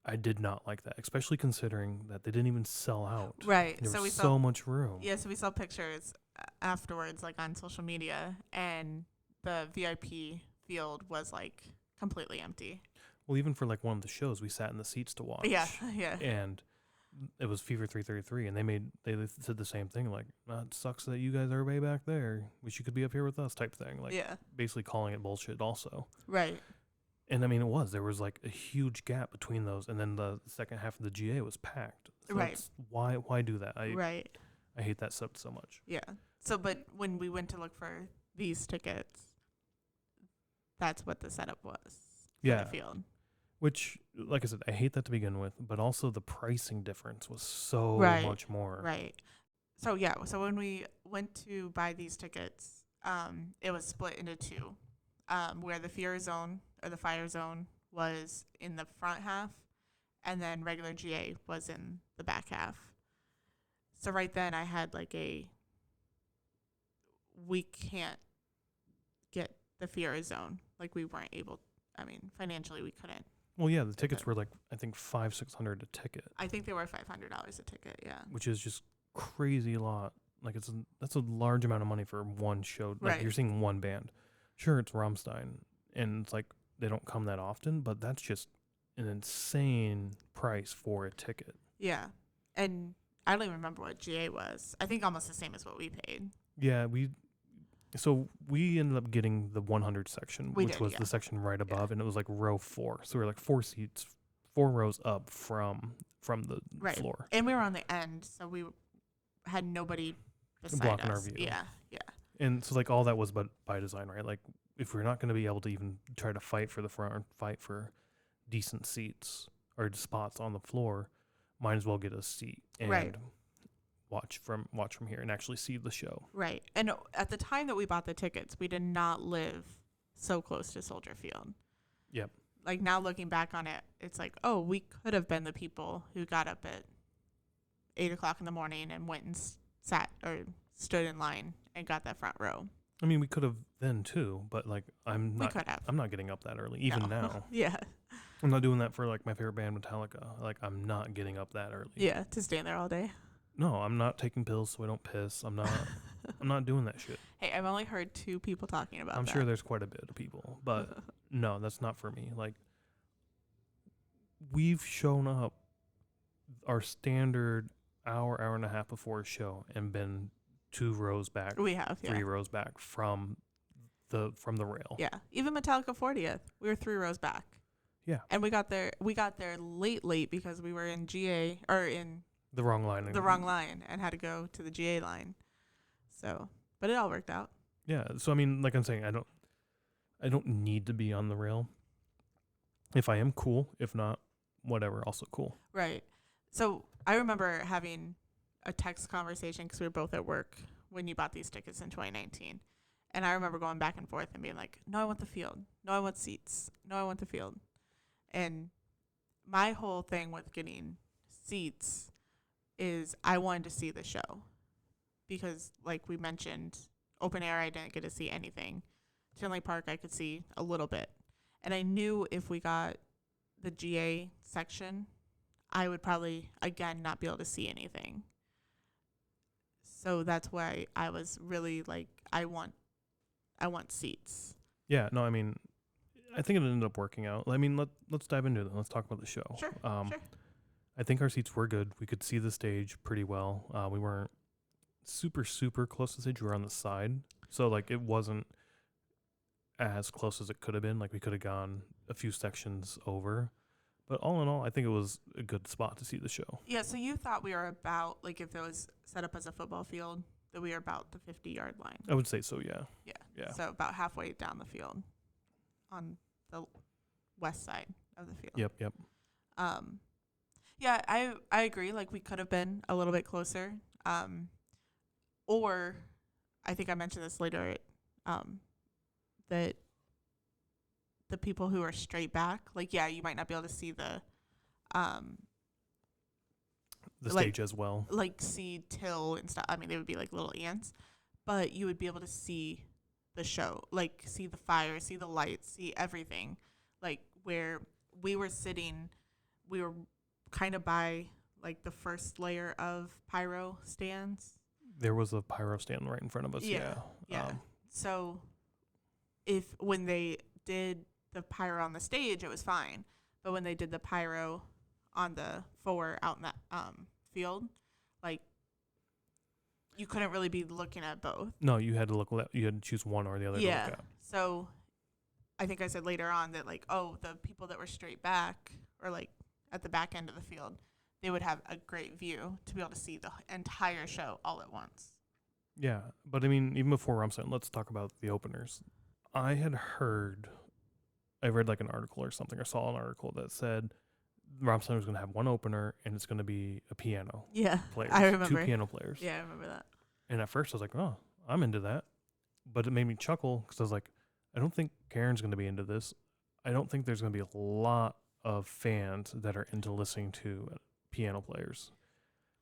I did not like that, especially considering that they didn't even sell out. Right. There so was so much room. Yeah, so we saw pictures afterwards, like on social media, and the VIP field was like completely empty. Well, even for like one of the shows, we sat in the seats to watch. Yeah. And it was Fever 333, and they said the same thing, like, it sucks that you guys are way back there. Wish you could be up here with us, type thing. Like, Yeah. basically calling it bullshit also. Right. And I mean, there was like a huge gap between those, and then the second half of the GA was packed. So Right. Why do that? Right. I hate that so much. Yeah. So, but when we went to look for these tickets, that's what the setup was for Yeah. the field. Which, like I said, I hate that to begin with, but also the pricing difference was so Right. much more. Right. So yeah. So when we went to buy these tickets, it was split into two, where the fear zone or the fire zone was in the front half, and then regular GA was in the back half. So right then I had like we can't get the fear zone. Like we weren't able, I mean, financially we couldn't. Well, yeah, the tickets were like, I think $500-$600 a ticket. I think they were $500 a ticket, yeah. Which is just crazy lot. Like that's a large amount of money for one show. Like Right. you're seeing one band. Sure, it's Rammstein, and it's like they don't come that often, but that's just an insane price for a ticket. Yeah. And I don't even remember what GA was. I think almost the same as what we paid. Yeah, we ended up getting the 100 section, which was the section right above, and it was like row 4. So we were like 4 seats, 4 rows up from the floor. And we were on the end, so we had nobody beside blocking us. our view. Yeah. And so like all that was but by design, right? Like if we're not going to be able to even try to fight for the front or fight for decent seats or spots on the floor, might as well get a seat and watch from here and actually see the show. Right. And at the time that we bought the tickets, we did not live so close to Soldier Field. Yep. Like now looking back on it, it's like, oh, we could have been the people who got up at 8:00 in the morning and went and sat or stood in line and got that front row. I mean, we could have then too, but like I'm We could have. not getting up that early even now. Yeah. I'm not doing that for like my favorite band, Metallica. Like I'm not getting up that early. Yeah, to stand there all day. No, I'm not taking pills so I don't piss. I'm not doing that shit. Hey, I've only heard 2 people talking about that. I'm sure there's quite a bit of people, but no, that's not for me. Like we've shown up our standard hour and a half before a show and been 2 rows back. We have, 3 rows back from the rail. Yeah. Even Metallica 40th, we were 3 rows back. Yeah. And we got there late because we were in GA or in the wrong line. The wrong line and had to go to the GA line. So, but it all worked out. Yeah. So I mean, like I'm saying, I don't need to be on the rail. If I am, cool. If not, whatever, also cool. Right. So I remember having a text conversation because we were both at work when you bought these tickets in 2019. And I remember going back and forth and being like, no, I want the field. No, I want seats. No, I want the field. And my whole thing with getting seats is I wanted to see the show. Because like we mentioned, open air, I didn't get to see anything. Tinley Park, I could see a little bit. And I knew if we got the GA section, I would probably, again, not be able to see anything. So that's why I was really like, I want seats. Yeah, no, I mean, I think it ended up working out. I mean, let's dive into it. Let's talk about the show. Sure. I think our seats were good. We could see the stage pretty well. We weren't super, super close to the stage. We were on the side. So, like, it wasn't as close as it could have been. Like, we could have gone a few sections over. But all in all, I think it was a good spot to see the show. Yeah, so you thought we were about, like, if it was set up as a football field, that we were about the 50-yard line. I would say so, yeah. Yeah. So about halfway down the field on the west side of the field. Yep. Yeah, I agree. Like, we could have been a little bit closer. Or I think I mentioned this later, that the people who are straight back, like, yeah, you might not be able to see the stage as well. Like, see Till and stuff. I mean, they would be like little ants, but you would be able to see the show, like, see the fire, see the lights, see everything. Like, where we were sitting, we were kind of by, like, the first layer of pyro stands. There was a pyro stand right in front of us, yeah. So when they did the pyro on the stage, it was fine. But when they did the pyro on the 4 out in the field, like you couldn't really be looking at both. No, you had to you had to choose one or the other to look at. So I think I said later on that like, oh, the people that were straight back or like at the back end of the field, they would have a great view to be able to see the entire show all at once. Yeah, but I mean, even before Rammstein, let's talk about the openers. I read like an article or something, or saw an article that said Rammstein was going to have one opener, and it's going to be a piano. Yeah, players, I remember. 2 piano players. Yeah, I remember that. And at first I was like, oh, I'm into that. But it made me chuckle because I was like, I don't think Karen's going to be into this. I don't think there's going to be a lot of fans that are into listening to piano players.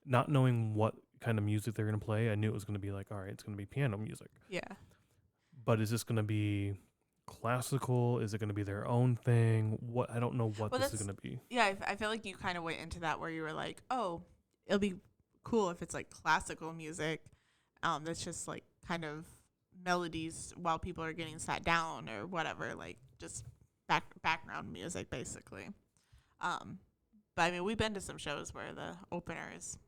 Not knowing what kind of music they're going to play, I knew it was going to be like, all right, it's going to be piano music. Yeah. But is this going to be classical? Is it going to be their own thing? I don't know what this is going to be. Yeah, I feel like you kind of went into that where you were like, oh, it'll be cool if it's like classical music. That's just like kind of melodies while people are getting sat down or whatever, like just background music basically. But I mean, we've been to some shows where the opener is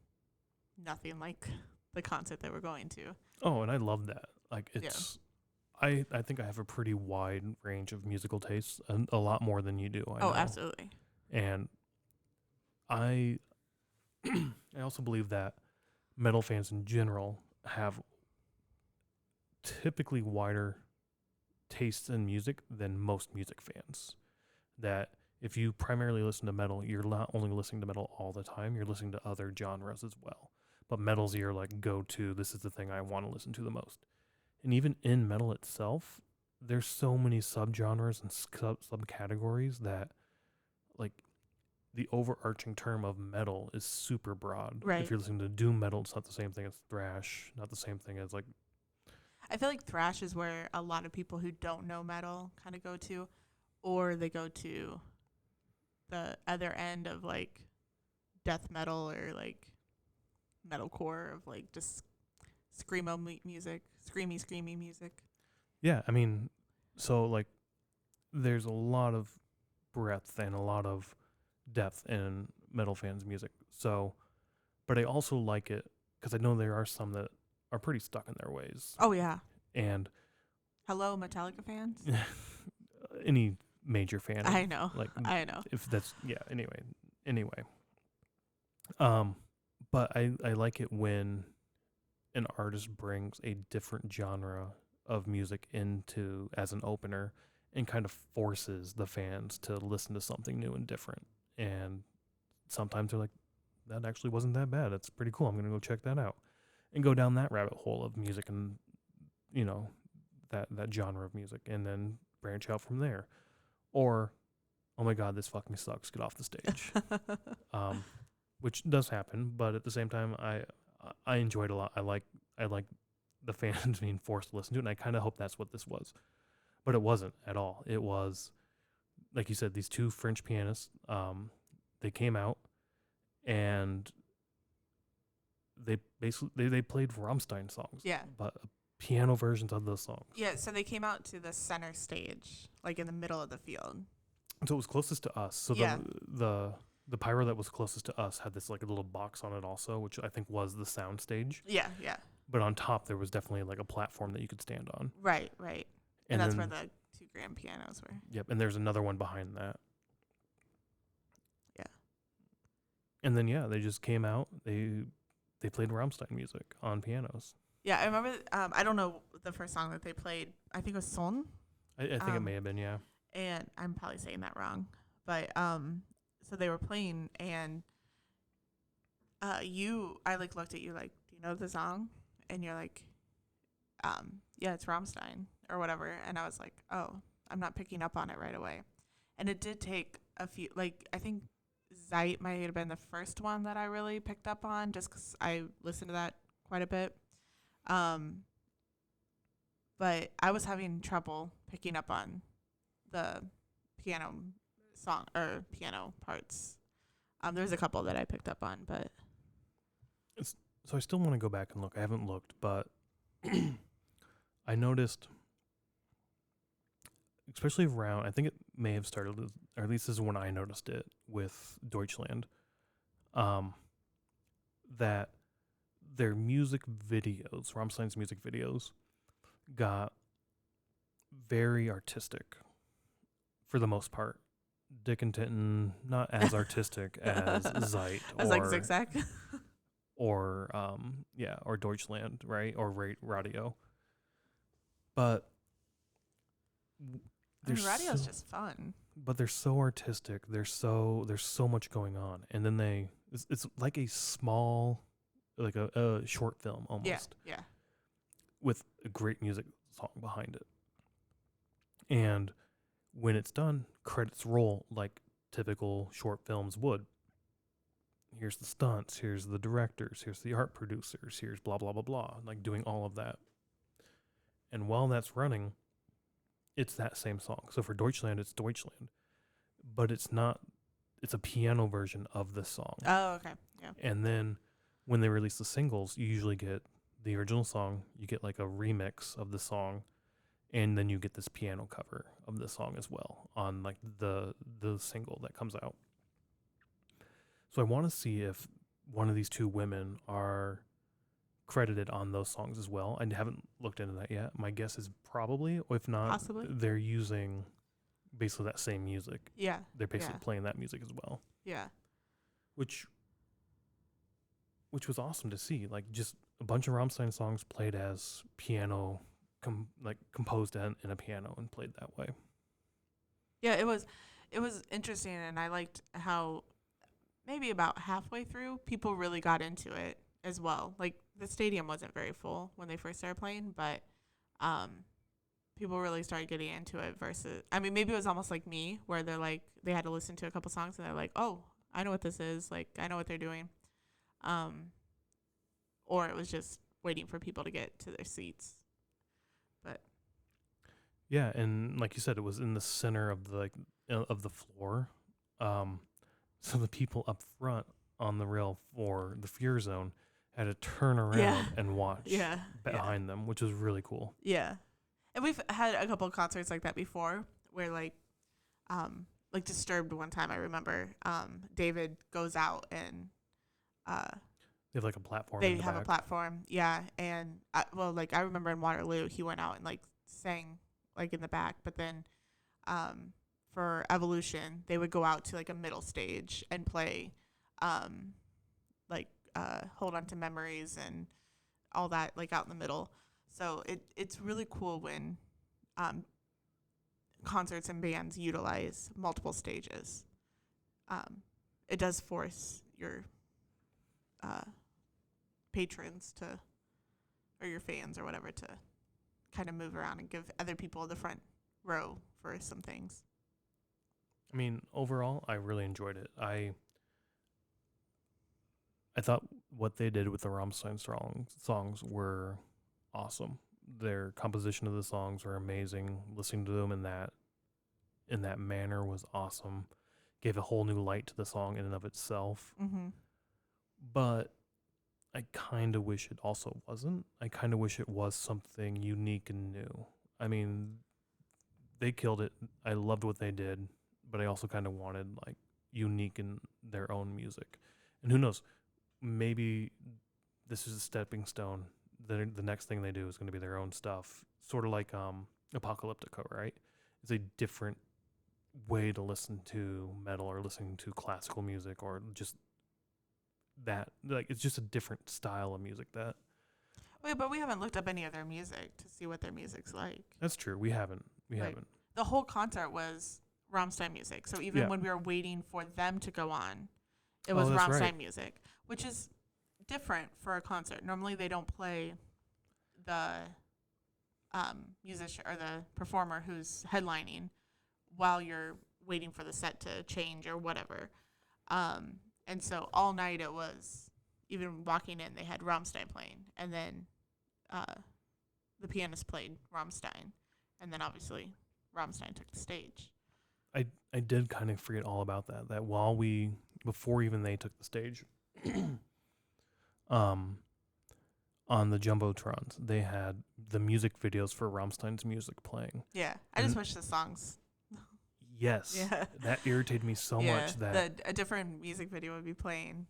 nothing like the concert that we're going to. Oh, and I love that. Like it's. Yeah. I think I have a pretty wide range of musical tastes, and a lot more than you do. I know. Absolutely. And I also believe that metal fans in general have typically wider tastes in music than most music fans. That if you primarily listen to metal, you're not only listening to metal all the time, you're listening to other genres as well. But metal's your like go-to, this is the thing I want to listen to the most. And even in metal itself, there's so many subgenres and subcategories that, like, the overarching term of metal is super broad. Right. If you're listening to doom metal, it's not the same thing as thrash, not the same thing as, like... I feel like thrash is where a lot of people who don't know metal kind of go to, or they go to the other end of, like, death metal or, like, metalcore of, like, just... screamy music. Yeah, I mean, so, like, there's a lot of breadth and a lot of depth in metal fans' music. So, but I also like it because I know there are some that are pretty stuck in their ways. Oh, yeah. And... hello, Metallica fans? Any major fan. I know. Like, I know. If that's... yeah, anyway. But I like it when an artist brings a different genre of music into as an opener and kind of forces the fans to listen to something new and different. And sometimes they're like, that actually wasn't that bad. That's pretty cool. I'm going to go check that out and go down that rabbit hole of music and, you know, that genre of music, and then branch out from there. Or, oh my God, this fucking sucks. Get off the stage. Which does happen, but at the same time, I enjoyed it a lot. I like the fans being forced to listen to it, and I kind of hope that's what this was. But it wasn't at all. It was, like you said, these 2 French pianists, they came out, and they basically they played Rammstein songs. Yeah. But piano versions of those songs. Yeah, so they came out to the center stage, like in the middle of the field. So it was closest to us. So yeah. The pyro that was closest to us had this like a little box on it also, which I think was the sound stage. Yeah. But on top there was definitely like a platform that you could stand on. Right. And that's where the 2 grand pianos were. Yep, and there's another one behind that. Yeah. And then they just came out. They played Rammstein music on pianos. Yeah, I remember. I don't know the first song that they played. I think it was Son. I think it may have been, yeah. And I'm probably saying that wrong, but so they were playing, and I like looked at you like, do you know the song? And you're like, yeah, it's Rammstein or whatever. And I was like, oh, I'm not picking up on it right away. And it did take a few, like, I think Zeit might have been the first one that I really picked up on, just because I listened to that quite a bit. But I was having trouble picking up on the piano song or piano parts. There's a couple that I picked up on, but so I still want to go back and look. I haven't looked, but I noticed, especially around, I think it may have started, or at least this is when I noticed it with Deutschland. that their music videos, Rammstein's music videos, got very artistic for the most part. Dick and Tintin, not as artistic as Zeit As like Zigzag. or or Deutschland, right? Or Radio. But Radio's just fun. But they're so artistic. There's so much going on, and then it's like a small, like a short film almost. Yeah. With a great music song behind it. And when it's done, credits roll like typical short films would. Here's the stunts, here's the directors, here's the art producers, here's blah, blah, blah, blah, like doing all of that. And while that's running, it's that same song. So for Deutschland, it's Deutschland. But it's a piano version of this song. Oh, okay. Yeah. And then when they release the singles, you usually get the original song, you get like a remix of the song, and then you get this piano cover of the song as well on like the single that comes out. So I want to see if one of these two women are credited on those songs as well. I haven't looked into that yet. My guess is probably, or if not, possibly, they're using basically that same music. Yeah. They're basically playing that music as well. Yeah. Which was awesome to see. Like just a bunch of Rammstein songs played as piano, composed in a piano and played that way. Yeah, it was interesting, and I liked how maybe about halfway through people really got into it as well. Like the stadium wasn't very full when they first started playing, but people really started getting into it versus, I mean, maybe it was almost like me where they're like, they had to listen to a couple songs and they're like, oh, I know what this is. Like, I know what they're doing. Or it was just waiting for people to get to their seats. But yeah, and like you said, it was in the center of the floor. So the people up front on the rail for the Fear Zone had to turn around and watch behind them, which was really cool. Yeah. And we've had a couple of concerts like that before where like Disturbed one time, I remember, David goes out and they have like a platform. They have a platform, yeah. And I remember in Waterloo, he went out and like sang like in the back, but then for Evolution, they would go out to like a middle stage and play Hold On to Memories and all that, like out in the middle. So it's really cool when concerts and bands utilize multiple stages. It does force your patrons or your fans or whatever to kind of move around and give other people the front row for some things. I mean, overall, I really enjoyed it. I thought what they did with the Rammstein songs were awesome. Their composition of the songs were amazing. Listening to them in that manner was awesome. Gave a whole new light to the song in and of itself. Mm-hmm. But I kind of wish it also wasn't. I kind of wish it was something unique and new. I mean, they killed it. I loved what they did, but I also kind of wanted like unique in their own music. And who knows, maybe this is a stepping stone. The next thing they do is going to be their own stuff, sort of like Apocalyptica, right? It's a different way to listen to metal or listening to classical music or just that. Like, it's just a different style of music that. Wait, but we haven't looked up any of their music to see what their music's like. That's true. We haven't. The whole concert was Rammstein music. So even when we were waiting for them to go on, it was Rammstein music, which is different for a concert. Normally they don't play the musician or the performer who's headlining while you're waiting for the set to change or whatever. And so all night it was, even walking in, they had Rammstein playing, and then the pianist played Rammstein, and then obviously Rammstein took the stage. I did kind of forget all about that. That before even they took the stage, on the Jumbotrons, they had the music videos for Rammstein's music playing. Yeah, I just wish the songs. Yes, that irritated me so much that a different music video would be playing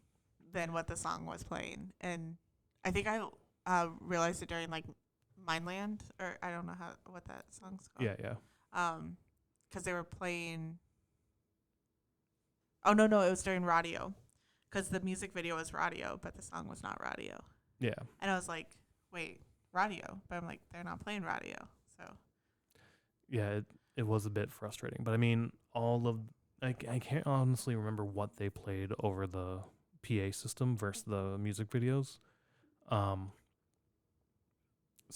than what the song was playing. And I think I realized it during like Mindland, or I don't know what that song's called. Yeah. Because they were playing. Oh no, it was during Radio, because the music video was Radio, but the song was not Radio. Yeah. And I was like, wait, Radio, but I'm like, they're not playing Radio, so. Yeah, it was a bit frustrating, but I mean, I can't honestly remember what they played over the PA system versus the music videos. So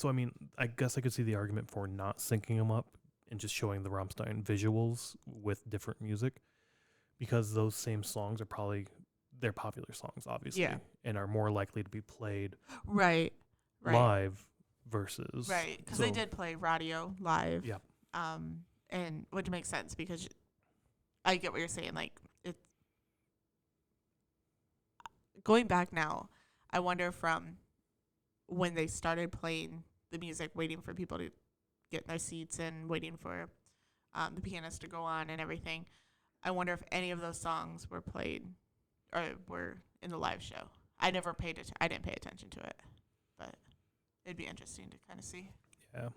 I mean, I guess I could see the argument for not syncing them up and just showing the Rammstein visuals with different music, because those same songs are probably they're popular songs, obviously, and are more likely to be played right live versus because they did play Radio live. Yeah. And which makes sense because I get what you're saying. Like, it's going back now, I wonder from when they started playing the music, waiting for people to get in their seats and waiting for the pianist to go on and everything. I wonder if any of those songs were played or were in the live show. I didn't pay attention to it, but it'd be interesting to kind of see. Yeah.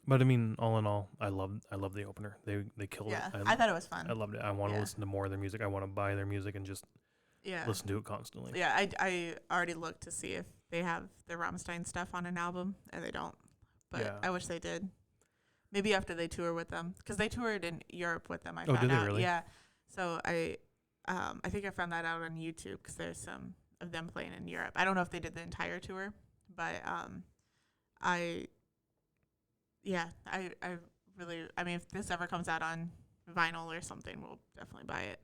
But I mean, all in all, I love the opener. They killed it. I thought it was fun. I loved it. I want to listen to more of their music. I want to buy their music and just listen to it constantly. Yeah, I already looked to see if they have the Rammstein stuff on an album, and they don't. But I wish they did. Maybe after they tour with them, because they toured in Europe with them. I found did out. they really? Yeah. So I think I found that out on YouTube because there's some of them playing in Europe. I don't know if they did the entire tour, but I really, I mean, if this ever comes out on vinyl or something, we'll definitely buy it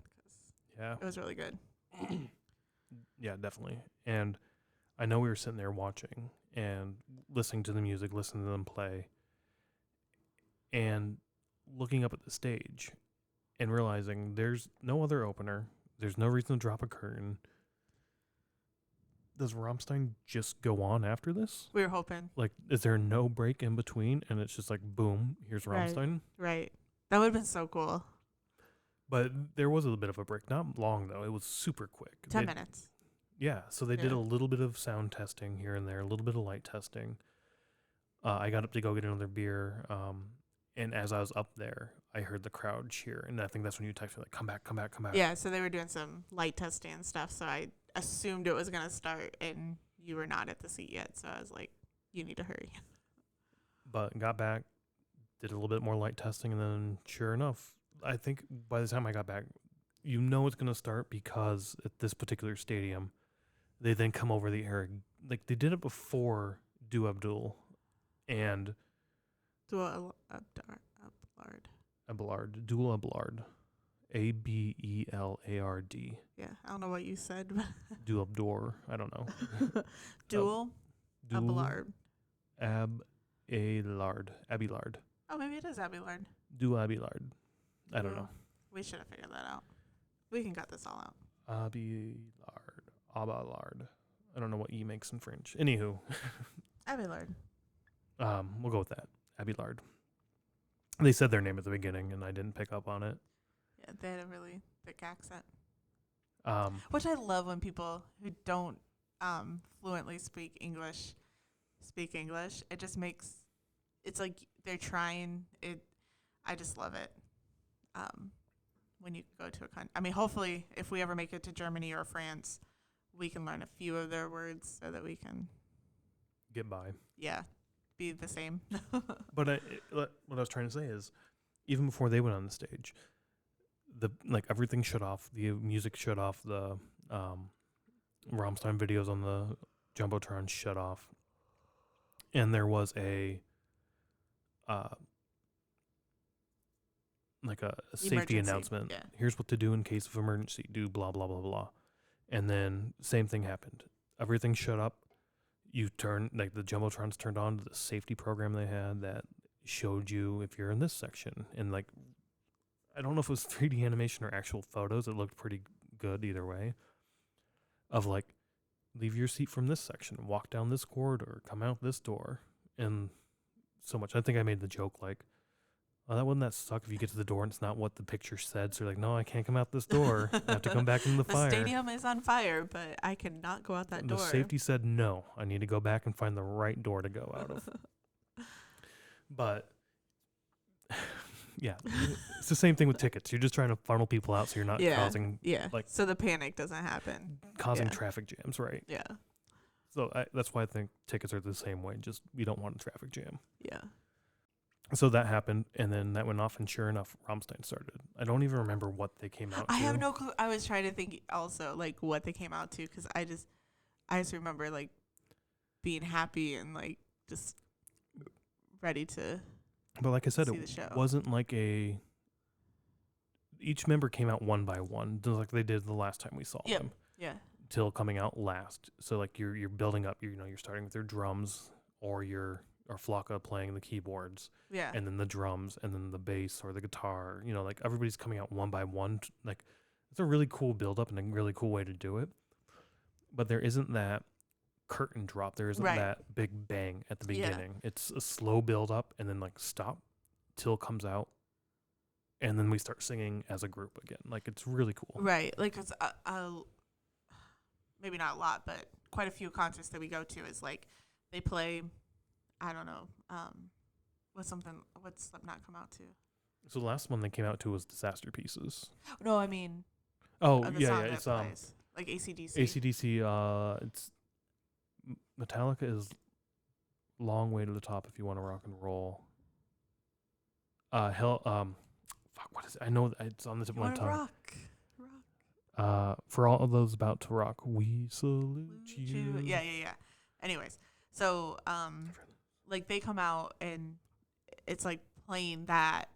because it was really good. Yeah, definitely. And I know we were sitting there watching and listening to the music, listening to them play, and looking up at the stage and realizing there's no other opener. There's no reason to drop a curtain. Does Rammstein just go on after this? We were hoping. Like, is there no break in between? And it's just like, boom, here's Rammstein? Right. That would have been so cool. But there was a bit of a break. Not long, though. It was super quick. 10 minutes. Yeah. So they did a little bit of sound testing here and there, a little bit of light testing. I got up to go get another beer. And as I was up there, I heard the crowd cheer. And I think that's when you texted me, like, come back, come back, come back. Yeah. So they were doing some light testing and stuff. So I assumed it was going to start, and you were not at the seat yet. So I was like, you need to hurry. But got back, did a little bit more light testing, and then sure enough, I think by the time I got back, you know it's going to start, because at this particular stadium, they then come over the air. Like, they did it before Do Abdul and Abelard. Dual Abelard. Abelard. Yeah, I don't know what you said. But Do Abdor. I don't know. Dual Abelard. Abelard. Oh, maybe it is Abelard. Do Abelard. I don't know. We should have figured that out. We can cut this all out. Abelard. I don't know what E makes in French. Anywho. Abelard. We'll go with that. Abelard. They said their name at the beginning, and I didn't pick up on it. Yeah, they had a really thick accent. Which I love when people who don't fluently speak English. It just makes, it's like they're trying. I just love it. When you go to a country, I mean, hopefully, if we ever make it to Germany or France, we can learn a few of their words so that we can get by. Yeah, be the same. But what I was trying to say is, even before they went on the stage, everything shut off. The music shut off. The Rammstein videos on the Jumbotron shut off, and there was a safety announcement. Yeah. Here's what to do in case of emergency. Do blah blah blah blah, and then same thing happened. Everything shut up. You turn, like, the Jumbotrons turned on to the safety program they had that showed you if you're in this section, and like, I don't know if it was 3D animation or actual photos. It looked pretty good either way. Of like, leave your seat from this section, walk down this corridor, come out this door, and so much. I think I made the joke like, Oh, that wouldn't that suck if you get to the door and it's not what the picture said. So you're like, no, I can't come out this door. I have to come back into the fire. The stadium is on fire, but I cannot go out that door. The safety said no. I need to go back and find the right door to go out of. But yeah, it's the same thing with tickets. You're just trying to funnel people out so you're not causing so the panic doesn't happen. Traffic jams, right? Yeah. So that's why I think tickets are the same way. Just we don't want a traffic jam. Yeah. So that happened, and then that went off, and sure enough, Rammstein started. I don't even remember what they came out to. I have no clue. I was trying to think also, like, what they came out to, because I just remember, like, being happy and, like, just ready to But like I said, see the it show. wasn't like each member came out one by one, just like they did the last time we saw them. Yeah. Till coming out last. So, like, you're building up, you're starting with your drums or Flocka playing the keyboards. Yeah. And then the drums, and then the bass or the guitar. Like everybody's coming out one by one. Like, it's a really cool build up and a really cool way to do it. But there isn't that curtain drop. There isn't that big bang at the beginning. It's a slow build up and then like stop till it comes out. And then we start singing as a group again. Like, it's really cool. Right. Like, it's maybe not a lot, but quite a few concerts that we go to is like they play, I don't know, what's Slipknot come out to? So the last one they came out to was Disaster Pieces. No, I mean, it's like AC/DC. AC/DC. It's Metallica is Long Way to the Top if you want to rock and roll. What is it? I know it's on the tip of my tongue. Rock. For all of those about to rock, we salute you. Yeah. Anyways, so like they come out and it's like playing that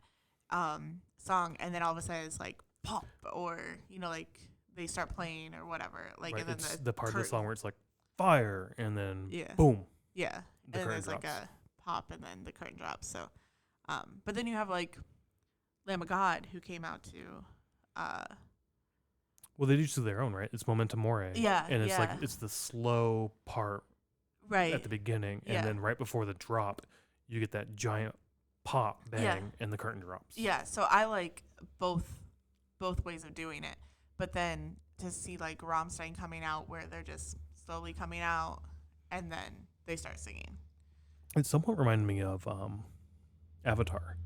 song, and then all of a sudden it's like pop, or like they start playing or whatever. Like, right, and then it's the part of the song where it's like fire, and then boom. Yeah, and then there's like a pop, and then the curtain drops. So, but then you have like Lamb of God, who came out to. Well, they do to their own, right? It's Memento Mori. Yeah, and it's like it's the slow part, right at the beginning, and then right before the drop, you get that giant pop bang, and the curtain drops. Yeah, so I like both ways of doing it, but then to see like Rammstein coming out, where they're just slowly coming out, and then they start singing. It somewhat reminded me of Avatar.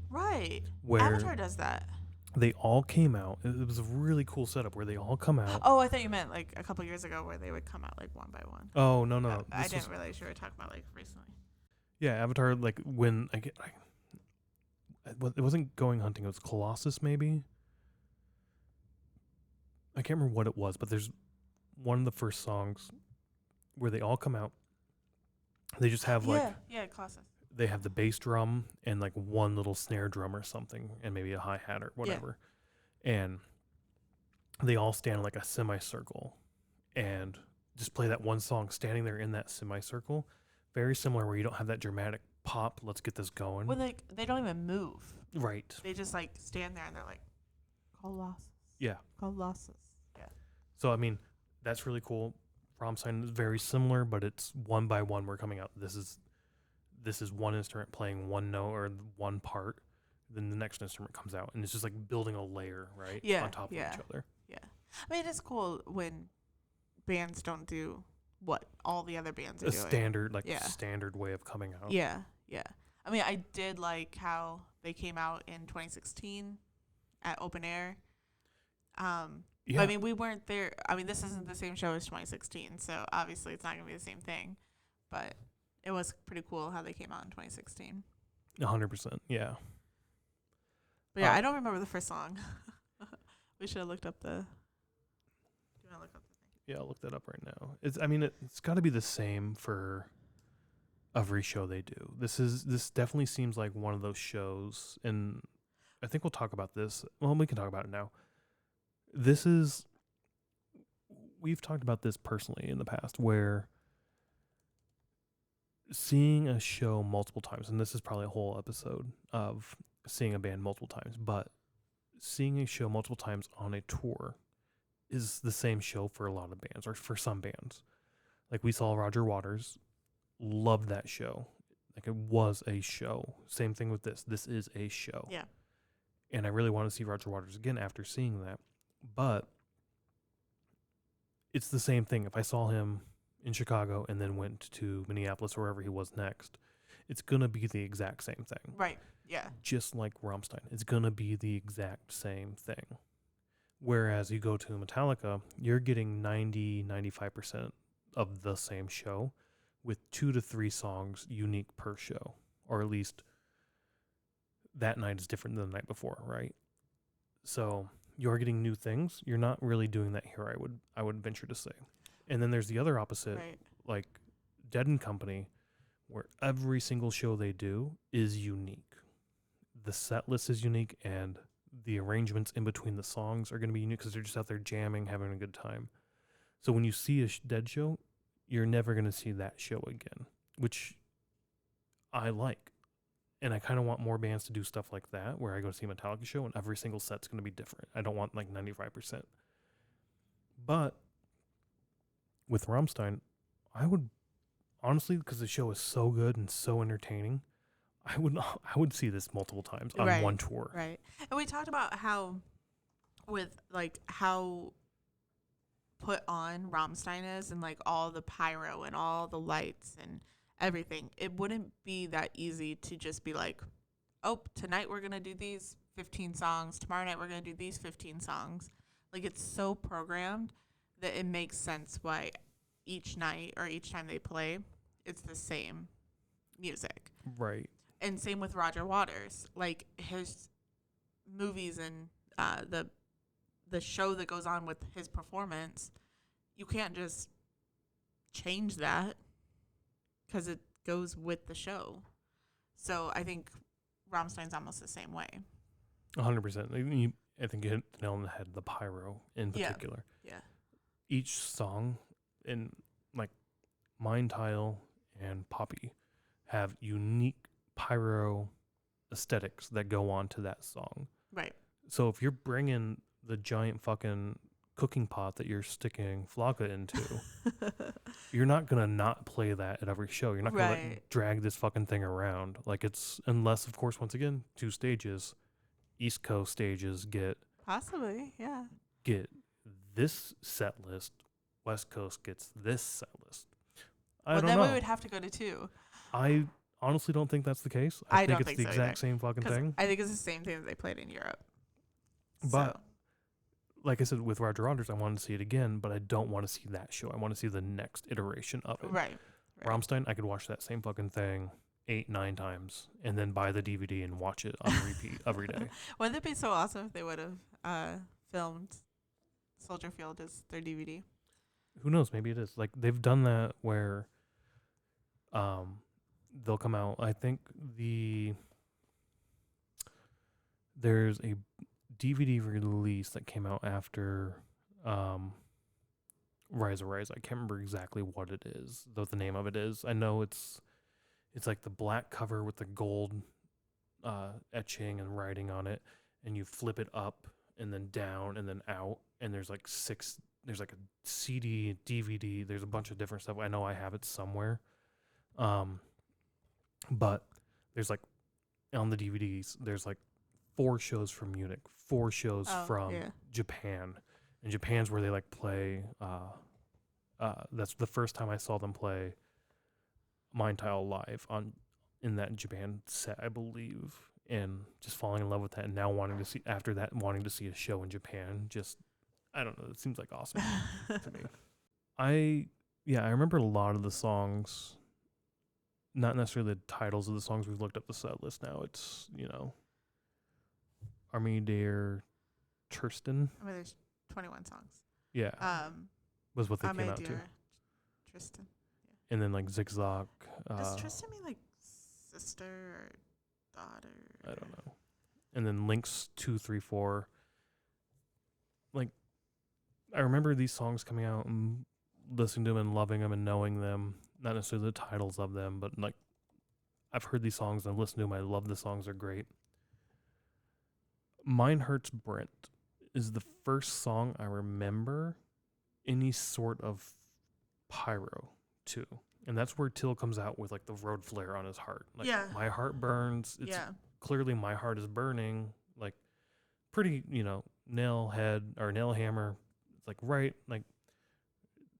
Right. Where Avatar does that. They all came out. It was a really cool setup where they all come out. Oh, I thought you meant like a couple years ago where they would come out like one by one. Oh, no. I didn't realize you were talking about like recently. Yeah, Avatar, like when it wasn't Going Hunting, it was Colossus maybe. I can't remember what it was, but there's one of the first songs where they all come out. They just have Colossus. They have the bass drum and like one little snare drum or something, and maybe a hi-hat or whatever. Yeah. And they all stand in like a semicircle and just play that one song standing there in that semicircle. Very similar, where you don't have that dramatic pop, let's get this going. Well, they don't even move. Right. They just like stand there and they're like, Colossus. Yeah. Colossus. Yeah. So, I mean, that's really cool. Rammstein is very similar, but it's one by one we're coming out. This is one instrument playing one note or one part, then the next instrument comes out, and it's just like building a layer, right? Yeah, on top of each other. Yeah. I mean, it's cool when bands don't do what all the other bands are doing. Standard way of coming out. Yeah. I mean, I did like how they came out in 2016 at open air. I mean, we weren't there. I mean, this isn't the same show as 2016, so obviously it's not going to be the same thing, but it was pretty cool how they came out in 2016. 100%, yeah. But yeah, I don't remember the first song. We should have looked up the. Do you want to look up the thing? Yeah, I'll look that up right now. It's got to be the same for every show they do. This definitely seems like one of those shows, and I think we'll talk about this. Well, we can talk about it now. We've talked about this personally in the past, where seeing a show multiple times, and this is probably a whole episode of seeing a band multiple times, but seeing a show multiple times on a tour is the same show for a lot of bands, or for some bands. Like, we saw Roger Waters, loved that show. Like, it was a show. Same thing with this. This is a show. Yeah. And I really want to see Roger Waters again after seeing that. But it's the same thing. If I saw him in Chicago and then went to Minneapolis or wherever he was next, it's going to be the exact same thing. Right. Yeah. Just like Rammstein. It's going to be the exact same thing. Whereas you go to Metallica, you're getting 95% of the same show with 2 to 3 songs unique per show. Or at least that night is different than the night before, right? So you're getting new things. You're not really doing that here, I would venture to say. And then there's the other opposite, Right. like Dead and Company, where every single show they do is unique. The set list is unique, and the arrangements in between the songs are going to be unique because they're just out there jamming, having a good time. So when you see a Dead show, you're never going to see that show again, which I like. And I kind of want more bands to do stuff like that, where I go see a Metallica show and every single set's going to be different. I don't want like 95%. But with Rammstein, I would honestly, because the show is so good and so entertaining, I would see this multiple times on Right. one tour. Right. And we talked about how, with like how put on Rammstein is, and like all the pyro and all the lights and everything. It wouldn't be that easy to just be like, oh, tonight we're going to do these 15 songs. Tomorrow night we're going to do these 15 songs. Like, it's so programmed that it makes sense why each night or each time they play, it's the same music. Right. And same with Roger Waters. Like, his movies and the show that goes on with his performance, you can't just change that because it goes with the show. So I think Rammstein's almost the same way. 100%. I think you hit the nail on the head, the pyro in particular. Yeah. Each song in like Mind Tile and Poppy have unique pyro aesthetics that go on to that song. Right. So if you're bringing the giant fucking cooking pot that you're sticking Flocka into, you're not going to not play that at every show. You're not going to drag this fucking thing around. Like, it's, unless, of course, once again, 2 stages, East Coast stages get Possibly, yeah. Get this set list, West Coast gets this set list. I don't know. Then we would have to go to 2. I honestly don't think that's the case. I think it's the exact same fucking thing. I think it's the same thing that they played in Europe. But like I said, with Roger Waters, I wanted to see it again, but I don't want to see that show. I want to see the next iteration of it. Right. Rammstein, I could watch that same fucking thing 8, 9 times and then buy the DVD and watch it on repeat every day. Wouldn't it be so awesome if they would have filmed Soldier Field as their DVD? Who knows? Maybe it is. Like, they've done that where they'll come out. I think there's a DVD release that came out after Rise of Rise. I can't remember exactly what it is, though the name of it is. I know it's like the black cover with the gold etching and writing on it, and you flip it up and then down and then out, and there's like a CD, DVD, there's a bunch of different stuff. I know I have it somewhere. But there's like, on the DVDs, there's like 4 shows from Munich, 4 shows from Japan. And Japan's where they like play, that's the first time I saw them play Mind Tile live in that Japan set, I believe. And just falling in love with that, and now wanting to see a show in Japan. Just, I don't know, it seems like awesome to me. I remember a lot of the songs, not necessarily the titles of the songs. We've looked up the set list now. It's, Army der Tristan. I mean, there's 21 songs. Yeah. Was what they came out to. Tristan. Yeah. And then like Zigzag. Does Tristan mean like sister or daughter? I don't know. And then Links 2, 3, 4. Like, I remember these songs coming out and listening to them and loving them and knowing them. Not necessarily the titles of them, but like, I've heard these songs and I've listened to them. I love the songs. They're great. Mine Hurts Brent is the first song I remember any sort of pyro to. And that's where Till comes out with like the road flare on his heart. Like Yeah. my heart burns. It's clearly my heart is burning. Like pretty, nail hammer. It's like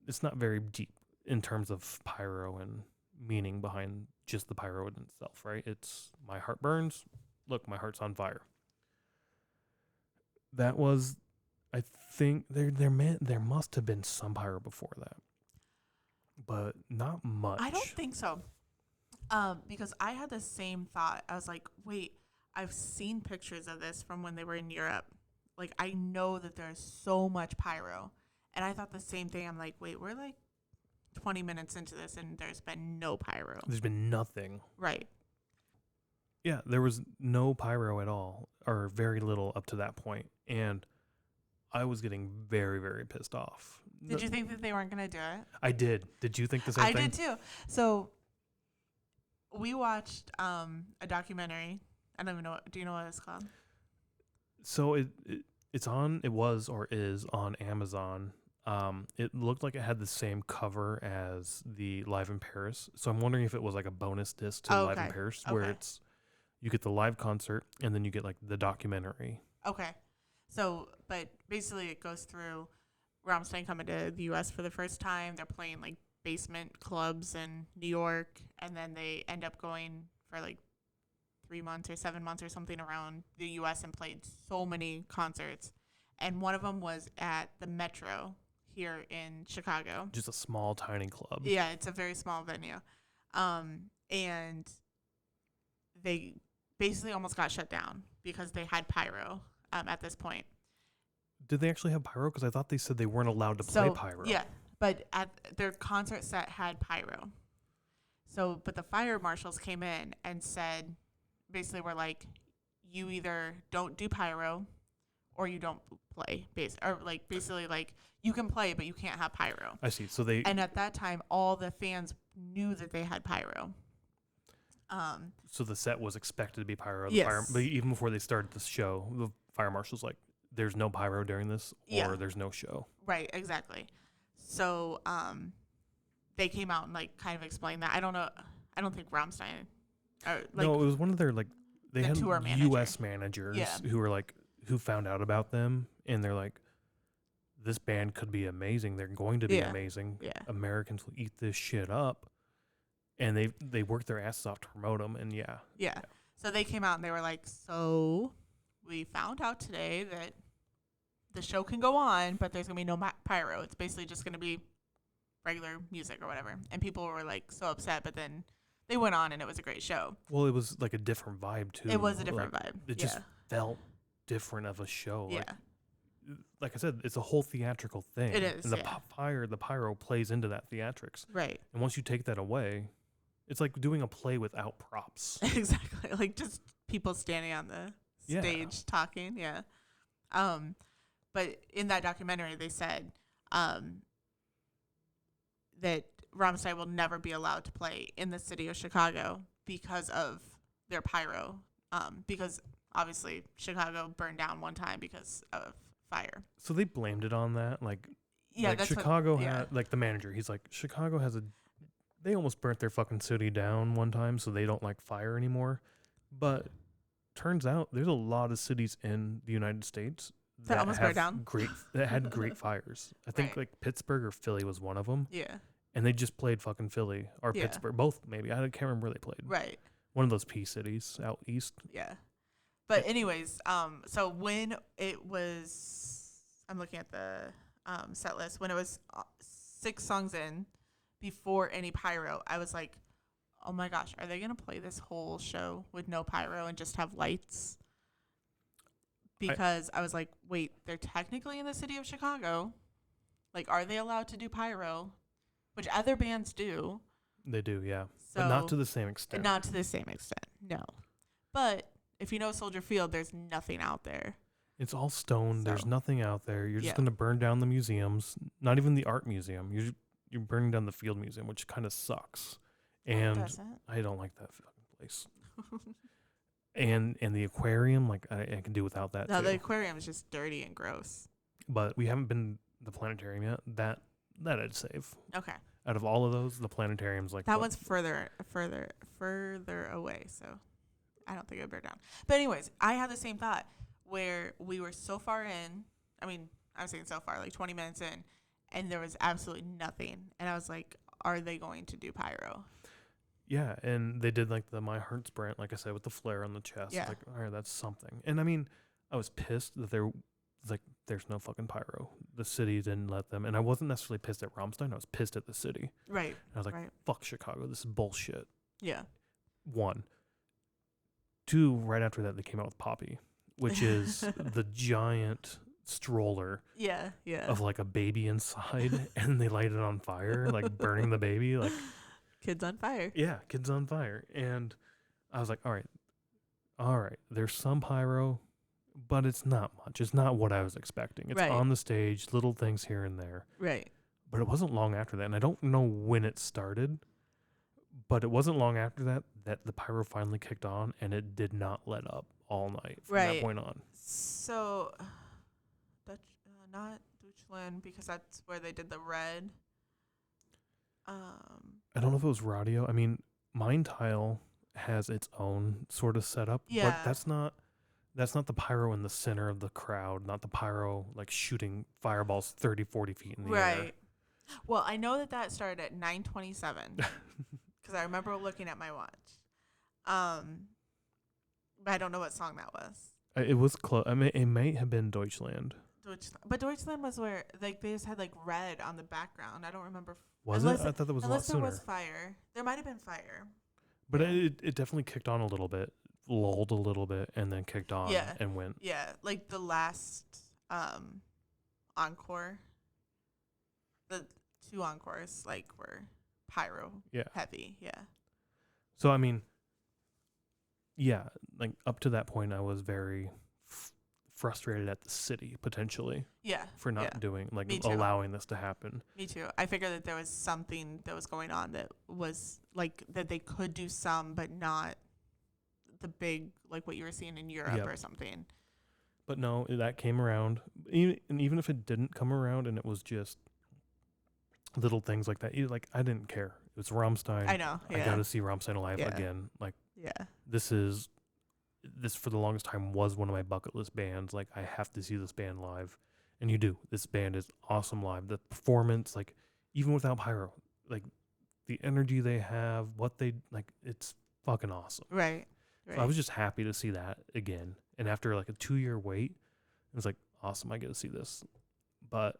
it's not very deep in terms of pyro and meaning behind just the pyro in itself, right? It's my heart burns. Look, my heart's on fire. That was, I think there must have been some pyro before that, but not much. I don't think so. Because I had the same thought. I was like, wait, I've seen pictures of this from when they were in Europe. Like, I know that there's so much pyro. And I thought the same thing. I'm like, wait, we're like 20 minutes into this and there's been no pyro. There's been nothing. Right. Yeah, there was no pyro at all, or very little up to that point. And I was getting very, very pissed off. Did you think that they weren't going to do it? I did. Did you think the same thing? I did too. So we watched a documentary. I don't even know. Do you know what it's called? So it was on Amazon. It looked like it had the same cover as the Live in Paris. So I'm wondering if it was like a bonus disc to Live in Paris, where you get the live concert and then you get like the documentary. Okay. So, but basically it goes through Rammstein coming to the U.S. for the first time. They're playing like basement clubs in New York, and then they end up going for like 3 months or 7 months or something around the U.S. and played so many concerts. And one of them was at the Metro here in Chicago. Just a small, tiny club. Yeah, it's a very small venue. And they basically almost got shut down because they had pyro at this point. Did they actually have pyro? Because I thought they said they weren't allowed to play pyro. Yeah, but at their concert set had pyro. So, but the fire marshals came in and said, basically, we're like, you either don't do pyro or you don't play. Basically, you can play, but you can't have pyro. I see. And at that time, all the fans knew that they had pyro. So the set was expected to be pyro. Yes. But even before they started the show, the fire marshal's like, there's no pyro during this, or there's no show. Right, exactly. So they came out and like kind of explained that. I don't know. I don't think Rammstein. No, it was one of their they had tour U.S. managers who found out about them, and they're like, this band could be amazing. They're going to be amazing. Yeah. Americans will eat this shit up. And they worked their asses off to promote them, and yeah. So they came out and they were like, so we found out today that the show can go on, but there's going to be no pyro. It's basically just going to be regular music or whatever. And people were like so upset, but then they went on and it was a great show. Well, it was like a different vibe too. It was a different vibe. It just felt different of a show. Yeah. Like I said, it's a whole theatrical thing. It is. And the pyro plays into that theatrics. Right. And once you take that away, it's like doing a play without props. Exactly. Like just people standing on the stage talking. Yeah. But in that documentary, they said that Rammstein will never be allowed to play in the city of Chicago because of their pyro. Because obviously Chicago burned down one time because of fire. So they blamed it on that. That's Chicago had, the manager, he's like, Chicago has they almost burnt their fucking city down one time, so they don't like fire anymore. But turns out there's a lot of cities in the United States that almost burned down. That had great fires. I think Pittsburgh or Philly was one of them. Yeah. And they just played fucking Philly or Pittsburgh, both maybe. I can't remember where they played. Right. One of those P cities out east. Yeah. But anyways, so when it was, I'm looking at the set list, when it was 6 songs in before any pyro, I was like, oh my gosh, are they going to play this whole show with no pyro and just have lights? Because I was like, wait, they're technically in the city of Chicago. Like, are they allowed to do pyro? Which other bands do. They do, yeah. So, but not to the same extent. Not to the same extent, no. But if you know Soldier Field, there's nothing out there. It's all stone. So, there's nothing out there. You're just going to burn down the museums. Not even the art museum. You're burning down the field museum, which kind of sucks. And I don't like that fucking place. and the aquarium, I can do without that no, too. The aquarium is just dirty and gross. But we haven't been to the planetarium yet. That I'd save. Okay. Out of all of those, the planetarium's like That what? one's further away, so I don't think it would burn down. But anyways, I had the same thought where we were so far in. I mean, I was saying so far, like 20 minutes in, and there was absolutely nothing. And I was like, are they going to do pyro? Yeah, and they did like the My Heart Sprint, like I said, with the flare on the chest. Yeah. Like, all right, that's something. And I mean, I was pissed that there's no fucking pyro. The city didn't let them. And I wasn't necessarily pissed at Rammstein. I was pissed at the city. Right. And I was like, right. fuck Chicago. This is bullshit. Yeah. 1. 2, right after that, they came out with Poppy, which is the giant stroller Yeah. Yeah. of like a baby inside, and they light it on fire, like burning the baby. Like, Kids on fire. yeah, kids on fire. And I was like, all right, there's some pyro, but it's not much. It's not what I was expecting. It's Right. on the stage, little things here and there. Right. But it wasn't long after that, and I don't know when it started, but it wasn't long after that the pyro finally kicked on, and it did not let up all night from that Right. point on. So, not Deutschland, because that's where they did the red. I don't know if it was radio. I mean, Mind Tile has its own sort of setup, Yeah. but that's not the pyro in the center of the crowd, not the pyro like shooting fireballs 30, 40 feet in the air. Right. Well, I know that started at 9:27 because I remember looking at my watch. But I don't know what song that was. It was close. I mean, it may have been Deutschland. But Deutschland was where like they just had like red on the background. I don't remember. Was unless it? I thought that was a lot unless there sooner. was fire. There might have been fire. But it definitely kicked on a little bit, lulled a little bit, and then kicked on and went. Yeah, like the last encore. The 2 encores like were pyro heavy. Yeah. So I mean, yeah, like up to that point, I was very frustrated at the city potentially. Yeah. For not doing like Me too. allowing this to happen. Me too. I figured that there was something that was going on that was like that they could do some, but not the big like what you were seeing in Europe or something. But no, that came around. Even if it didn't come around, and it was just little things like that. Like I didn't care. It was Rammstein. I know. Yeah. I got to see Rammstein live again. Like this for the longest time was one of my bucket list bands. Like I have to see this band live, and you do. This band is awesome live. The performance, like even without pyro, like the energy they have, what they like, it's fucking awesome. Right. So I was just happy to see that again. And after like a 2-year wait, it was like awesome. I get to see this, but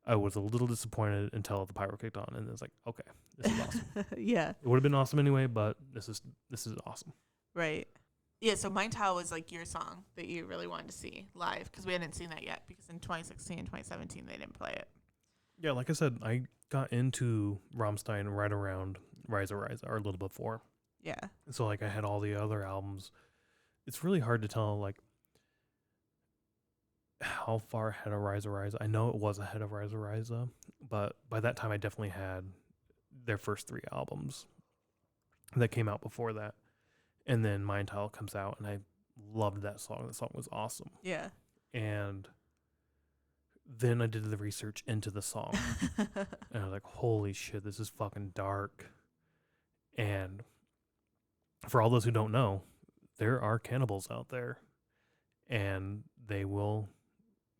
I was a little disappointed until the pyro kicked on, and it was like, okay, this is awesome. Yeah. It would have been awesome anyway, but this is awesome. Right. Yeah, so Mind Tile was like your song that you really wanted to see live because we hadn't seen that yet because in 2016 and 2017 they didn't play it. Yeah, like I said, I got into Rammstein right around Rise or a little before. Yeah. So like I had all the other albums. It's really hard to tell like how far ahead of Rise. I know it was ahead of Rise, but by that time I definitely had their first 3 albums that came out before that. And then Mind Tile comes out, and I loved that song. The song was awesome. Yeah. And then I did the research into the song, and I was like, holy shit, this is fucking dark. And for all those who don't know, there are cannibals out there, and they will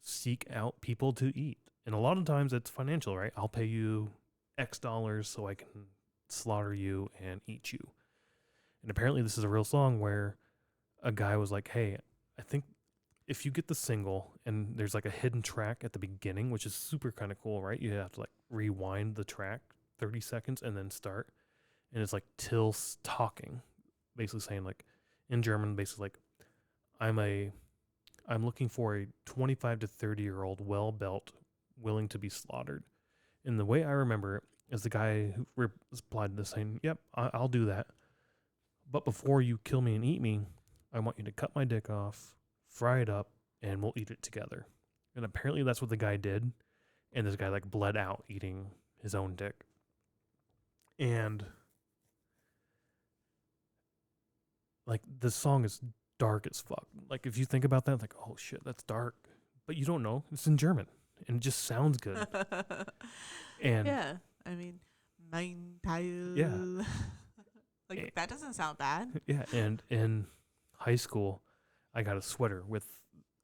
seek out people to eat. And a lot of times it's financial, right? I'll pay you X dollars so I can slaughter you and eat you. And apparently this is a real song where a guy was like, hey, I think if you get the single and there's like a hidden track at the beginning, which is super kind of cool, right? You have to like rewind the track 30 seconds and then start. And it's like Till's talking, basically saying like in German, basically like, I'm looking for a 25 to 30-year-old, well-built, willing to be slaughtered. And the way I remember it is the guy who replied to saying, yep, I'll do that. But before you kill me and eat me, I want you to cut my dick off, fry it up, and we'll eat it together. And apparently that's what the guy did. And this guy like bled out eating his own dick. And like this song is dark as fuck. Like if you think about that, like, oh shit, that's dark. But you don't know. It's in German. And it just sounds good. And yeah. I mean, Mein Teil. Yeah. Like, that doesn't sound bad. Yeah, and in high school, I got a sweater with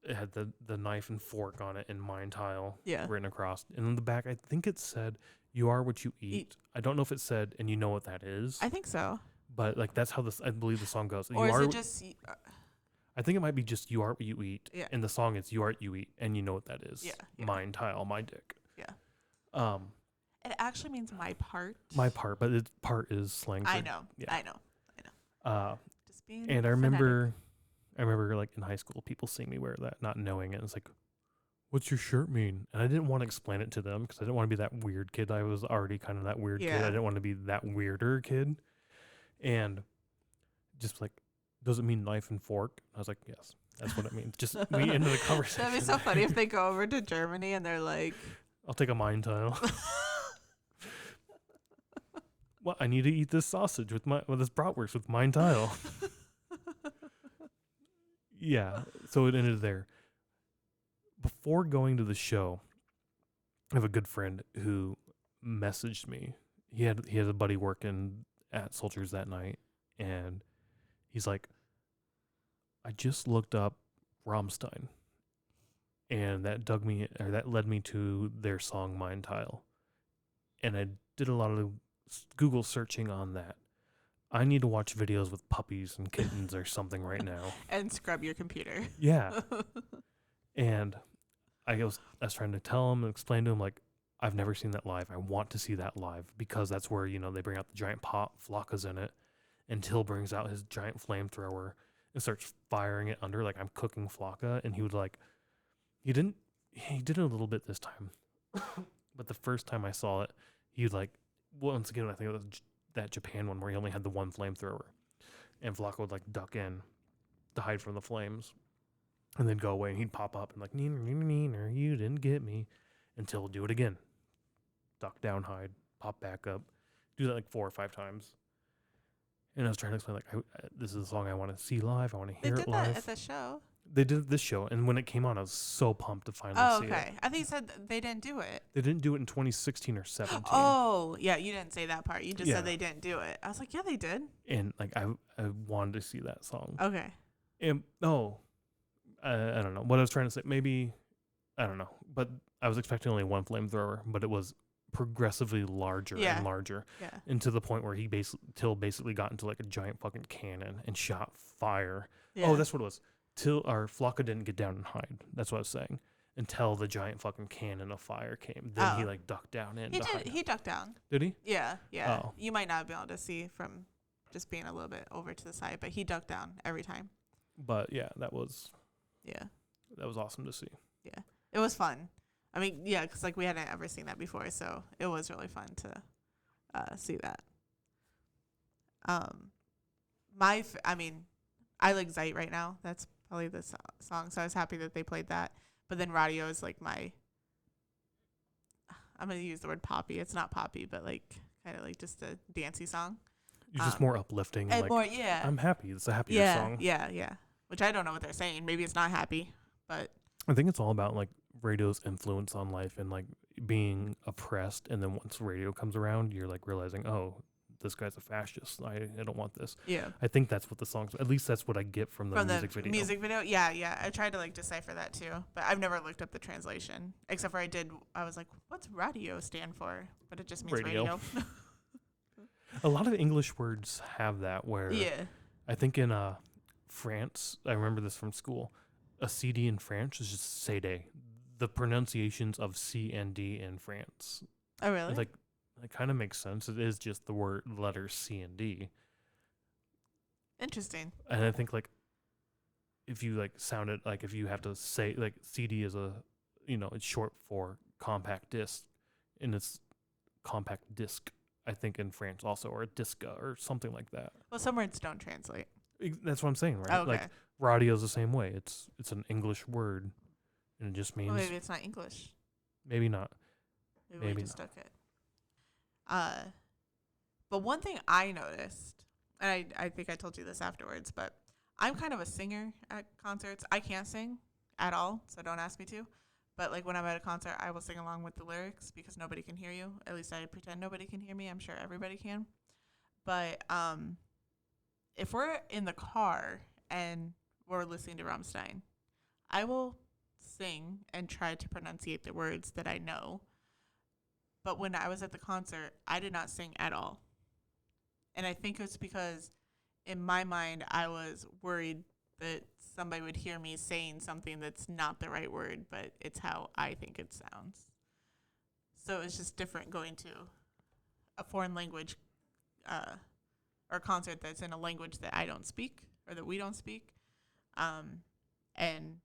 it had the knife and fork on it in Mein Teil Yeah. written across. And on the back, I think it said, "You are what you eat." I don't know if it said, "And you know what that is." I think so. But like that's how I believe the song goes. Or You is are. it just... I think it might be just "You are what you eat." Yeah. And the song is "You are what you eat," and you know what that is. Yeah. Mein Teil, my dick. Yeah. It actually means my part. My part, but its part is slang. For, I know. Yeah. I know. Just being And I phonetic. remember like in high school, people seeing me wear that, not knowing it. It's like, "What's your shirt mean?" And I didn't want to explain it to them because I didn't want to be that weird kid. I was already kind of that weird kid. I Yeah. didn't want to be that weirder kid. And just like, "Does it mean knife and fork?" I was like, "Yes, that's what it means." Just we ended the conversation. That'd be so funny if they go over to Germany and they're like... I'll take a Mein Teil. Well, I need to eat this sausage with this bratwurst with Mein Teil. Yeah, so it ended there. Before going to the show, I have a good friend who messaged me. He had a buddy working at Soldiers that night, and he's like, "I just looked up Rammstein, and that led me to their song Mein Teil, and I did a lot of Google searching on that. I need to watch videos with puppies and kittens or something right now." And scrub your computer. Yeah. And I was trying to tell him and explain to him, like, I've never seen that live. I want to see that live because that's where, they bring out the giant pot, Flocka's in it, and Till brings out his giant flamethrower and starts firing it under like I'm cooking Flocka. And he would he did it a little bit this time. But the first time I saw it, he would once again, I think it was that Japan one where he only had the one flamethrower. And Flocka would duck in to hide from the flames. And then go away, and he'd pop up and "Neener, neener, neener, you didn't get me." Until he'll do it again. Duck down, hide, pop back up. Do that 4 or 5 times. And I was trying to explain, this is a song I want to see live. I want to They hear did it live. that at the show. They did this show, and when it came on, I was so pumped to finally see it. Okay. I think you said they didn't do it. They didn't do it in 2016 or 17. Oh, yeah, you didn't say that part. You just Yeah. said they didn't do it. I was like, yeah, they did. And I wanted to see that song. Okay. And I don't know what I was trying to say. Maybe, I don't know. But I was expecting only one flamethrower, but it was progressively larger and larger. Yeah. And to the point where Till basically got into a giant fucking cannon and shot fire. Yeah. Oh, that's what it was. Flocka didn't get down and hide. That's what I was saying. Until the giant fucking cannon of fire came. Then he ducked down in. He ducked down. Did he? Yeah. Yeah. Oh. You might not be able to see from just being a little bit over to the side, but he ducked down every time. But yeah, that was awesome to see. Yeah. It was fun. I mean, yeah, because we hadn't ever seen that before, so it was really fun to see that. I like Zeit right now. That's probably the song, so I was happy that they played that. But then Radio is I'm going to use the word poppy. It's not poppy, but kind of just a dancey song. You're just more uplifting. And more, yeah. I'm happy. It's a happier song. Yeah. Which I don't know what they're saying. Maybe it's not happy, but I think it's all about radio's influence on life and being oppressed. And then once radio comes around, you're realizing, oh, this guy's a fascist. I don't want this. Yeah. I think that's what the song's. At least that's what I get from the music video. Music video, yeah. I tried to decipher that too, but I've never looked up the translation. Except for I was like, what's radio stand for? But it just means radio. A lot of English words have that where. Yeah. I think in France, I remember this from school. A CD in French is just CD. The pronunciations of C and D in France. Oh, really? It kind of makes sense. It is just the letters C and D. Interesting. And I think if you sound it if you have to say CD is it's short for compact disc, and it's compact disc. I think in France also, or a disca or something like that. Well, some words don't translate. That's what I'm saying, right? Oh, okay. Radio's the same way. It's an English word, and it just means. Well, maybe it's not English. Maybe not. Maybe we just took it. But one thing I noticed, and I think I told you this afterwards, but I'm kind of a singer at concerts. I can't sing at all, so don't ask me to. But like when I'm at a concert, I will sing along with the lyrics because nobody can hear you. At least I pretend nobody can hear me. I'm sure everybody can. But if we're in the car and we're listening to Rammstein, I will sing and try to pronunciate the words that I know. But when I was at the concert, I did not sing at all. And I think it's because in my mind, I was worried that somebody would hear me saying something that's not the right word, but it's how I think it sounds. So it's just different going to a foreign language or concert that's in a language that I don't speak or that we don't speak, and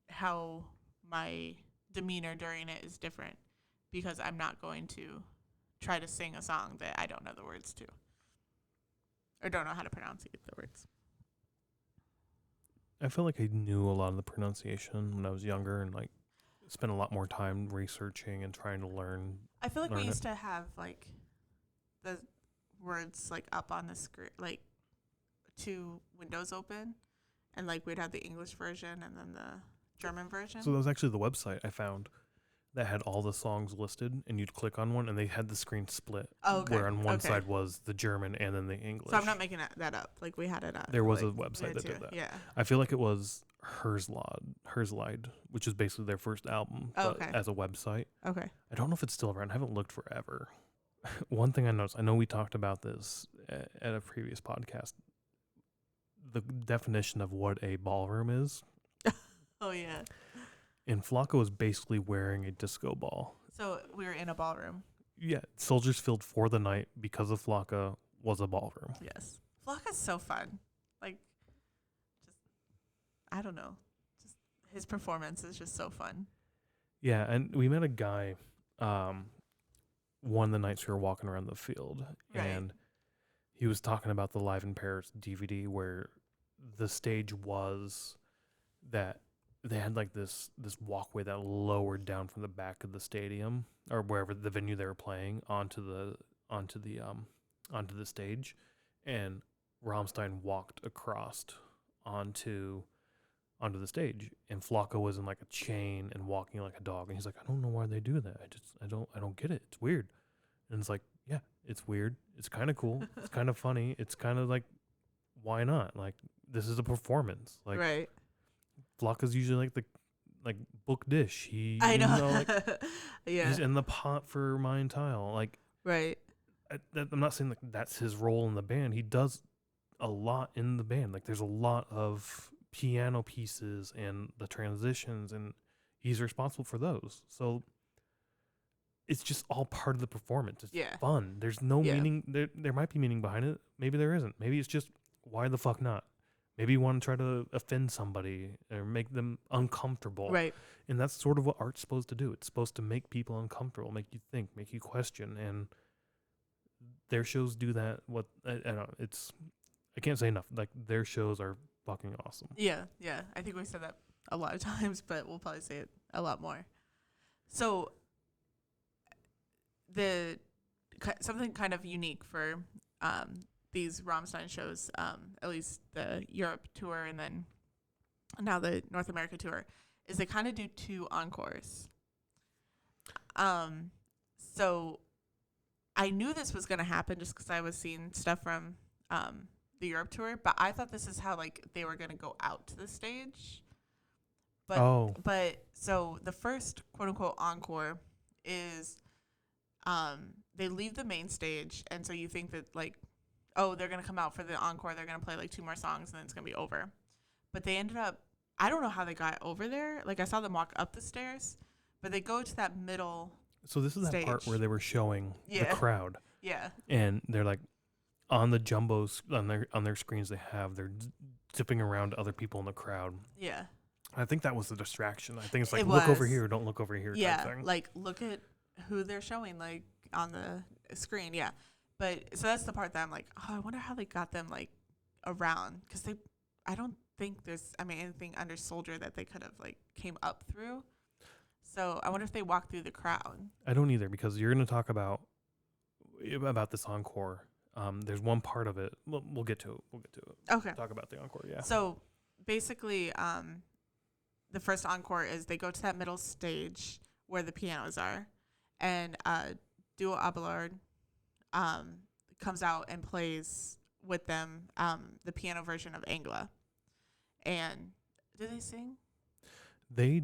how my demeanor during it is different because I'm not going to try to sing a song that I don't know the words to or don't know how to pronounce the words. I feel like I knew a lot of the pronunciation when I was younger and like spent a lot more time researching and trying to learn. I feel like we used to have like the words like up on the screen, like 2 windows open, and like we'd have the English version and then the German version. So that was actually the website I found that had all the songs listed, and you'd click on one and they had the screen split. Oh, okay. Where on one side was the German and then the English. So I'm not making that up. Like we had it up. There was like, a website that did that. Yeah. I feel like it was Herzlied, which is basically their first album, but as a website. Okay. I don't know if it's still around. I haven't looked forever. One thing I noticed, I know we talked about this at a previous podcast, the definition of what a ballroom is. Oh, yeah. And Flocka was basically wearing a disco ball. So we were in a ballroom. Yeah, Soldiers Field for the night because of Flocka was a ballroom. Yes. Flocka's so fun. Like, just, I don't know. Just his performance is just so fun. Yeah, and we met a guy one of the nights we were walking around the field, and he was talking about the Live in Paris DVD where the stage was that they had like this walkway that lowered down from the back of the stadium or wherever the venue they were playing onto the stage, and Rammstein walked across onto the stage, and Flocka was in like a chain and walking like a dog, and he's like, I don't know why they do that. I don't get it. It's weird. And it's like, yeah, it's weird. It's kind of cool. It's kind of funny. It's kind of like, why not? Like, this is a performance. Like, right. Flocka's usually like the book dish. I know. Like, yeah. He's in the pot for Mein Teil. Like, right. I'm not saying like that's his role in the band. He does a lot in the band. Like, there's a lot of piano pieces and the transitions, and he's responsible for those. So it's just all part of the performance. It's fun. There's no meaning. There might be meaning behind it. Maybe there isn't. Maybe it's just, why the fuck not? Maybe you want to try to offend somebody or make them uncomfortable. Right. And that's sort of what art's supposed to do. It's supposed to make people uncomfortable, make you think, make you question. And their shows do that. I don't know. I can't say enough. Like, their shows are fucking awesome. Yeah. Yeah. I think we said that a lot of times, but we'll probably say it a lot more. So something kind of unique for these Rammstein shows, at least the Europe tour and then now the North America tour, is they kind of do 2 encores. So I knew this was going to happen just because I was seeing stuff from the Europe tour, but I thought this is how like they were going to go out to the stage. But so the first quote unquote encore is they leave the main stage, and so you think that like, oh, they're going to come out for the encore, they're going to play like 2 more songs and then it's going to be over. But they ended up, I don't know how they got over there. Like, I saw them walk up the stairs, but they go to that middle So this is stage. that part where they were showing the crowd. Yeah. And they're like on the jumbos on their screens they're zipping around other people in the crowd. Yeah. I think that was the distraction. I think it's like, It look over was. here, don't look over here type thing. Like look at who they're showing like on the screen. Yeah. But so that's the part that I'm like, oh, I wonder how they got them like around, because I don't think there's anything under Soldier that they could have like came up through. So I wonder if they walked through the crowd. I don't either, because you're going to talk about this encore. There's one part of it. We'll get to it. Okay. Talk about the encore. Yeah. So basically, the first encore is they go to that middle stage where the pianos are, and duo Abelard comes out and plays with them the piano version of Angla. And do they sing? They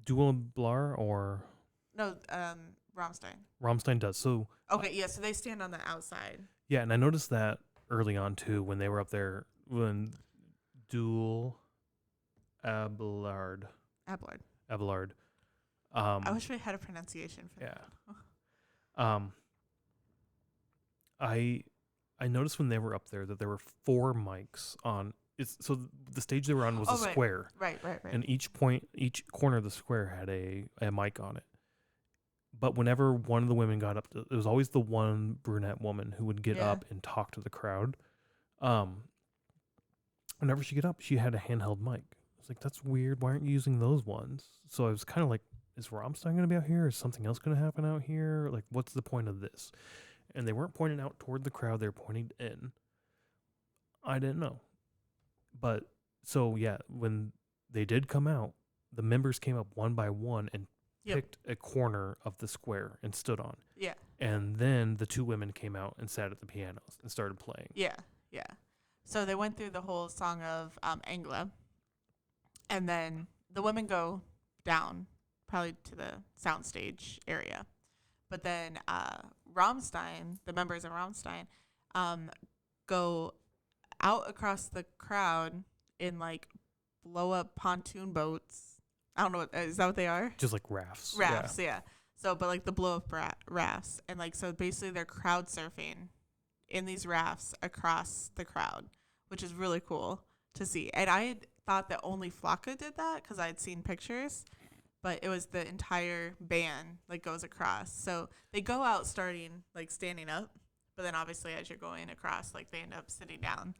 duo Blar or No, Rammstein. Rammstein does. So Okay, yeah, so they stand on the outside. yeah, and I noticed that early on too when they were up there when dual Abelard. Abelard. I wish we had a pronunciation for Yeah. that. I noticed when they were up there that there were 4 mics on. So the stage they were on was a square. Right. And each corner of the square had a mic on it. But whenever one of the women got up, it was always the one brunette woman who would get up and talk to the crowd. Whenever she get up, she had a handheld mic. I was like, that's weird. Why aren't you using those ones? So I was kind of like, is Rammstein going to be out here? Is something else going to happen out here? Like, what's the point of this? And they weren't pointing out toward the crowd. They were pointing in. I didn't know. But, so, yeah, when they did come out, the members came up one by one and picked a corner of the square and stood on. Yeah. And then the 2 women came out and sat at the pianos and started playing. Yeah. So they went through the whole song of Angla. And then the women go down, probably to the soundstage area. But then Rammstein, the members of Rammstein, go out across the crowd in like blow up pontoon boats. I don't know. Is that what they are? Just like rafts. Rafts, yeah. So, but like the blow up rafts. And like, so basically they're crowd surfing in these rafts across the crowd, which is really cool to see. And I had thought that only Flocka did that because I had seen pictures, but it was the entire band like goes across. So they go out starting like standing up, but then obviously as you're going across, like they end up sitting down.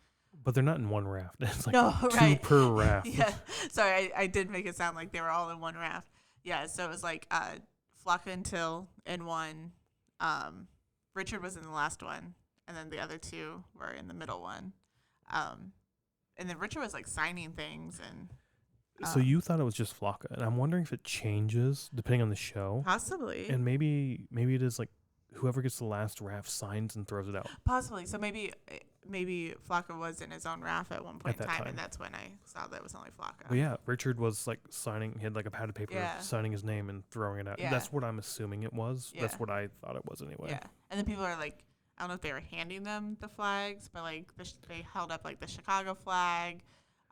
But they're not in one raft. It's like no, 2 right. per raft. Yeah. Sorry, I did make it sound like they were all in one raft. Yeah, so it was like Flocka and Till in one. Richard was in the last one, and then the other 2 were in the middle one. And then Richard was like signing things and. So you thought it was just Flocka, and I'm wondering if it changes depending on the show. Possibly. And maybe it is like whoever gets the last raft signs and throws it out. Possibly. So maybe Flocka was in his own raft at one point in time, and that's when I saw that it was only Flocka. Well, yeah, Richard was like signing. He had like a pad of paper, signing his name and throwing it out. Yeah. That's what I'm assuming it was. Yeah. That's what I thought it was anyway. Yeah. And then people are like, I don't know if they were handing them the flags, but like they held up like the Chicago flag.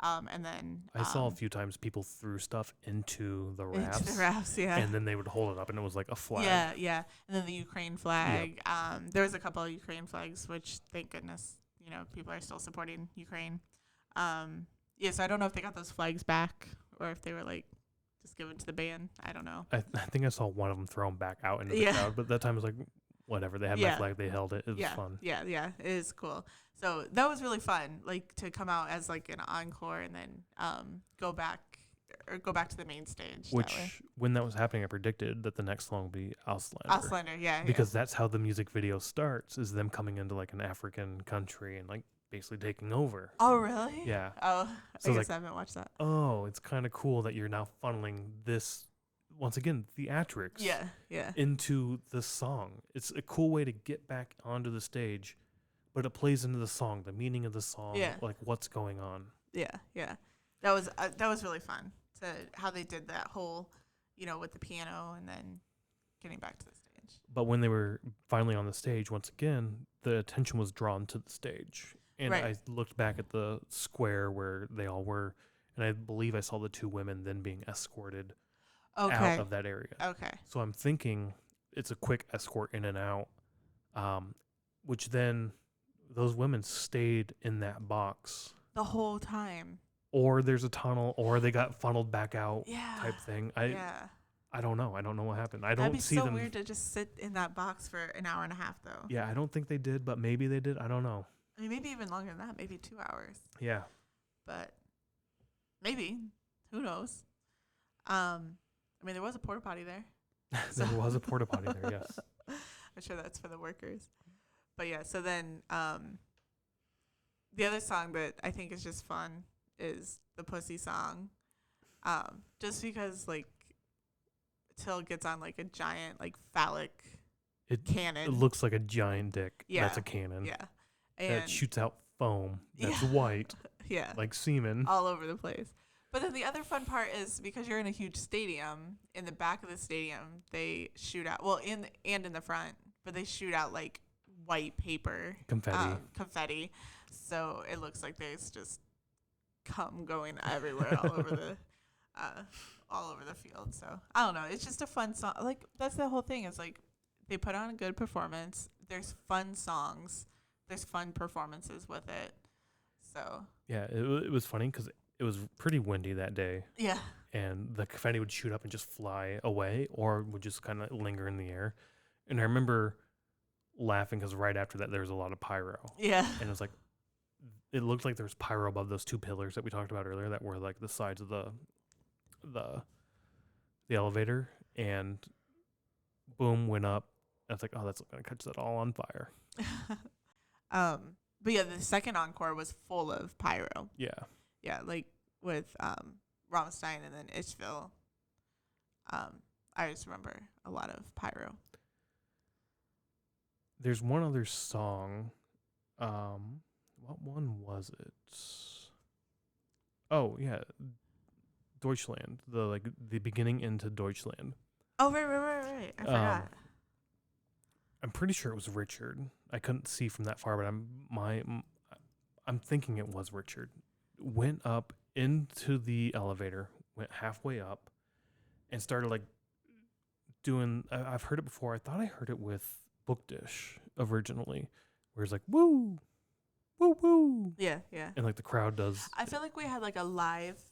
And then I saw a few times people threw stuff into the rafts. Into the rafts, yeah. And then they would hold it up, and it was like a flag. Yeah. And then the Ukraine flag. Yep. There was a couple of Ukraine flags, which thank goodness, people are still supporting Ukraine. So I don't know if they got those flags back or if they were like just given to the band. I don't know. I think I saw one of them thrown back out into the crowd, but that time it was like, whatever. They had my flag. They held it. It was fun. Yeah. It is cool. So that was really fun, like to come out as like an encore and then go back to the main stage. Which, when that was happening, I predicted that the next song would be Ausländer. Ausländer, yeah. Because that's how the music video starts, is them coming into like an African country and like basically taking over. Oh, really? Yeah. Oh, I guess I haven't watched that. Oh, it's kind of cool that you're now funneling this, once again, theatrics into the song. It's a cool way to get back onto the stage, but it plays into the song, the meaning of the song, like what's going on. Yeah. That was really fun to how they did that whole, with the piano and then getting back to the stage. But when they were finally on the stage, once again, the attention was drawn to the stage. And I looked back at the square where they all were, and I believe I saw the 2 women then being escorted out of that area. Okay. So I'm thinking it's a quick escort in and out, which then those women stayed in that box the whole time. Or there's a tunnel, or they got funneled back out type thing. I don't know. I don't know what happened. I don't see them. That'd be so weird to just sit in that box for an hour and a half, though. Yeah, I don't think they did, but maybe they did. I don't know. I mean, maybe even longer than that. Maybe 2 hours. Yeah. But maybe. Who knows? There was a porta potty there. There was a porta potty there, yes. I'm sure that's for the workers. But yeah, so then the other song that I think is just fun is the Pussy song. Just because like Till gets on like a giant like phallic cannon. It looks like a giant dick. Yeah. That's a cannon. Yeah. And That shoots out foam. That's Yeah. white, yeah, like semen. all over the place. But then the other fun part is because you're in a huge stadium, in the back of the stadium, they shoot out, well, in the front, but they shoot out like white paper. Confetti. So it looks like there's just cum going everywhere all over the field. So I don't know. It's just a fun song. Like that's the whole thing. Is like they put on a good performance. There's fun songs. There's fun performances with it. So Yeah, it was funny because it was pretty windy that day. yeah, And the confetti would shoot up and just fly away, or would just kind of linger in the air. And I remember laughing because right after that there was a lot of pyro. yeah, And it was like, it looked like there was pyro above those two pillars that we talked about earlier that were like the sides of the elevator, and boom, went up. I was like, oh, that's gonna catch that all on fire. But yeah, the second encore was full of pyro. Yeah. Yeah, like with Rammstein and then Ishville. I just remember a lot of pyro. There's one other song. What one was it? Oh yeah, Deutschland. The beginning into Deutschland. Oh right. I forgot. I'm pretty sure it was Richard. I couldn't see from that far, but I'm thinking it was Richard. Went up into the elevator, went halfway up, and started like doing. I've heard it before. I thought I heard it with Book Dish originally, where it's like woo, woo woo. Yeah. And like the crowd does. I feel like we had like a live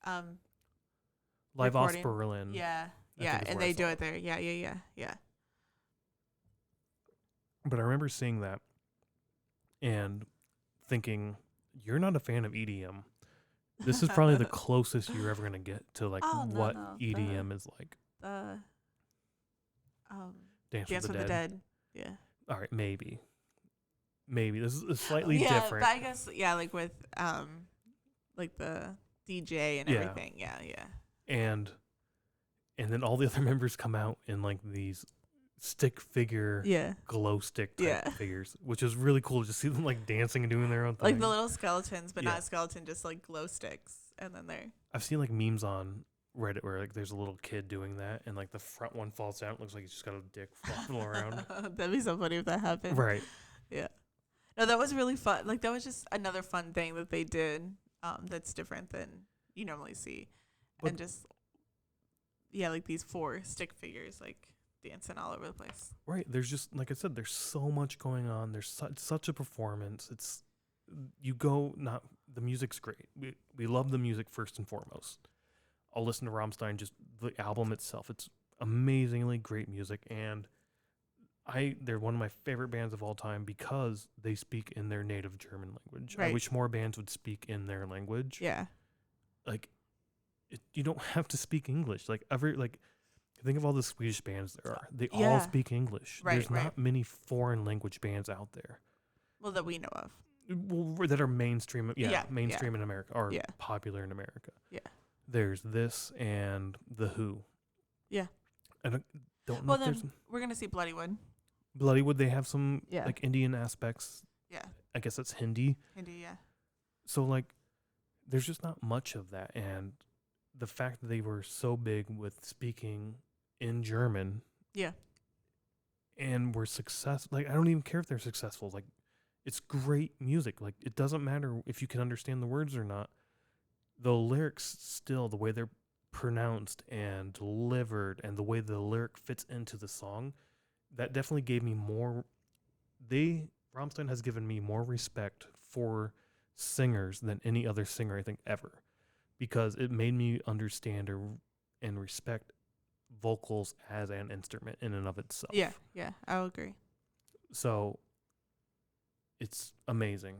Off Berlin. Yeah. I Yeah, think is and where I they do saw it there. Yeah. But I remember seeing that and thinking, you're not a fan of EDM. This is probably the closest you're ever gonna get to like what EDM is like. Dance with the Dead. Yeah. All right, maybe this is slightly yeah, different. but I guess like with like the DJ and everything. Yeah. And then all the other members come out in like these stick figure, glow stick type figures, which is really cool to just see them like dancing and doing their own thing. Like the little skeletons, but not skeleton, just like glow sticks, and then they're. I've seen like memes on Reddit where like there's a little kid doing that, and like the front one falls down. It looks like he's just got a dick flopping around. That'd be so funny if that happened. Right. Yeah. No, that was really fun. Like that was just another fun thing that they did. That's different than you normally see, and just like these 4 stick figures like dancing all over the place. Right. There's just, like I said, there's so much going on. There's such a performance. It's, the music's great. We love the music first and foremost. I'll listen to Rammstein, just the album itself. It's amazingly great music. And they're one of my favorite bands of all time because they speak in their native German language. Right. I wish more bands would speak in their language. Yeah. Like, you don't have to speak English. Think of all the Swedish bands there are. They all speak English. Right, There's not many foreign language bands out there. Well, that we know of. That are mainstream. Mainstream in America or Yeah. popular in America. Yeah. There's this and The Who. Yeah. I don't know Well, if there's then we're going to see Bloodywood. Bloodywood. They have some like Indian aspects. Yeah. I guess that's Hindi. Yeah. So like, there's just not much of that. And the fact that they were so big with speaking in German. Yeah. And were successful. Like, I don't even care if they're successful. Like, it's great music. Like, it doesn't matter if you can understand the words or not. The lyrics still, the way they're pronounced and delivered and the way the lyric fits into the song, that definitely gave me more. Rammstein has given me more respect for singers than any other singer, I think, ever. Because it made me understand and respect vocals as an instrument in and of itself. Yeah, I'll agree. So it's amazing.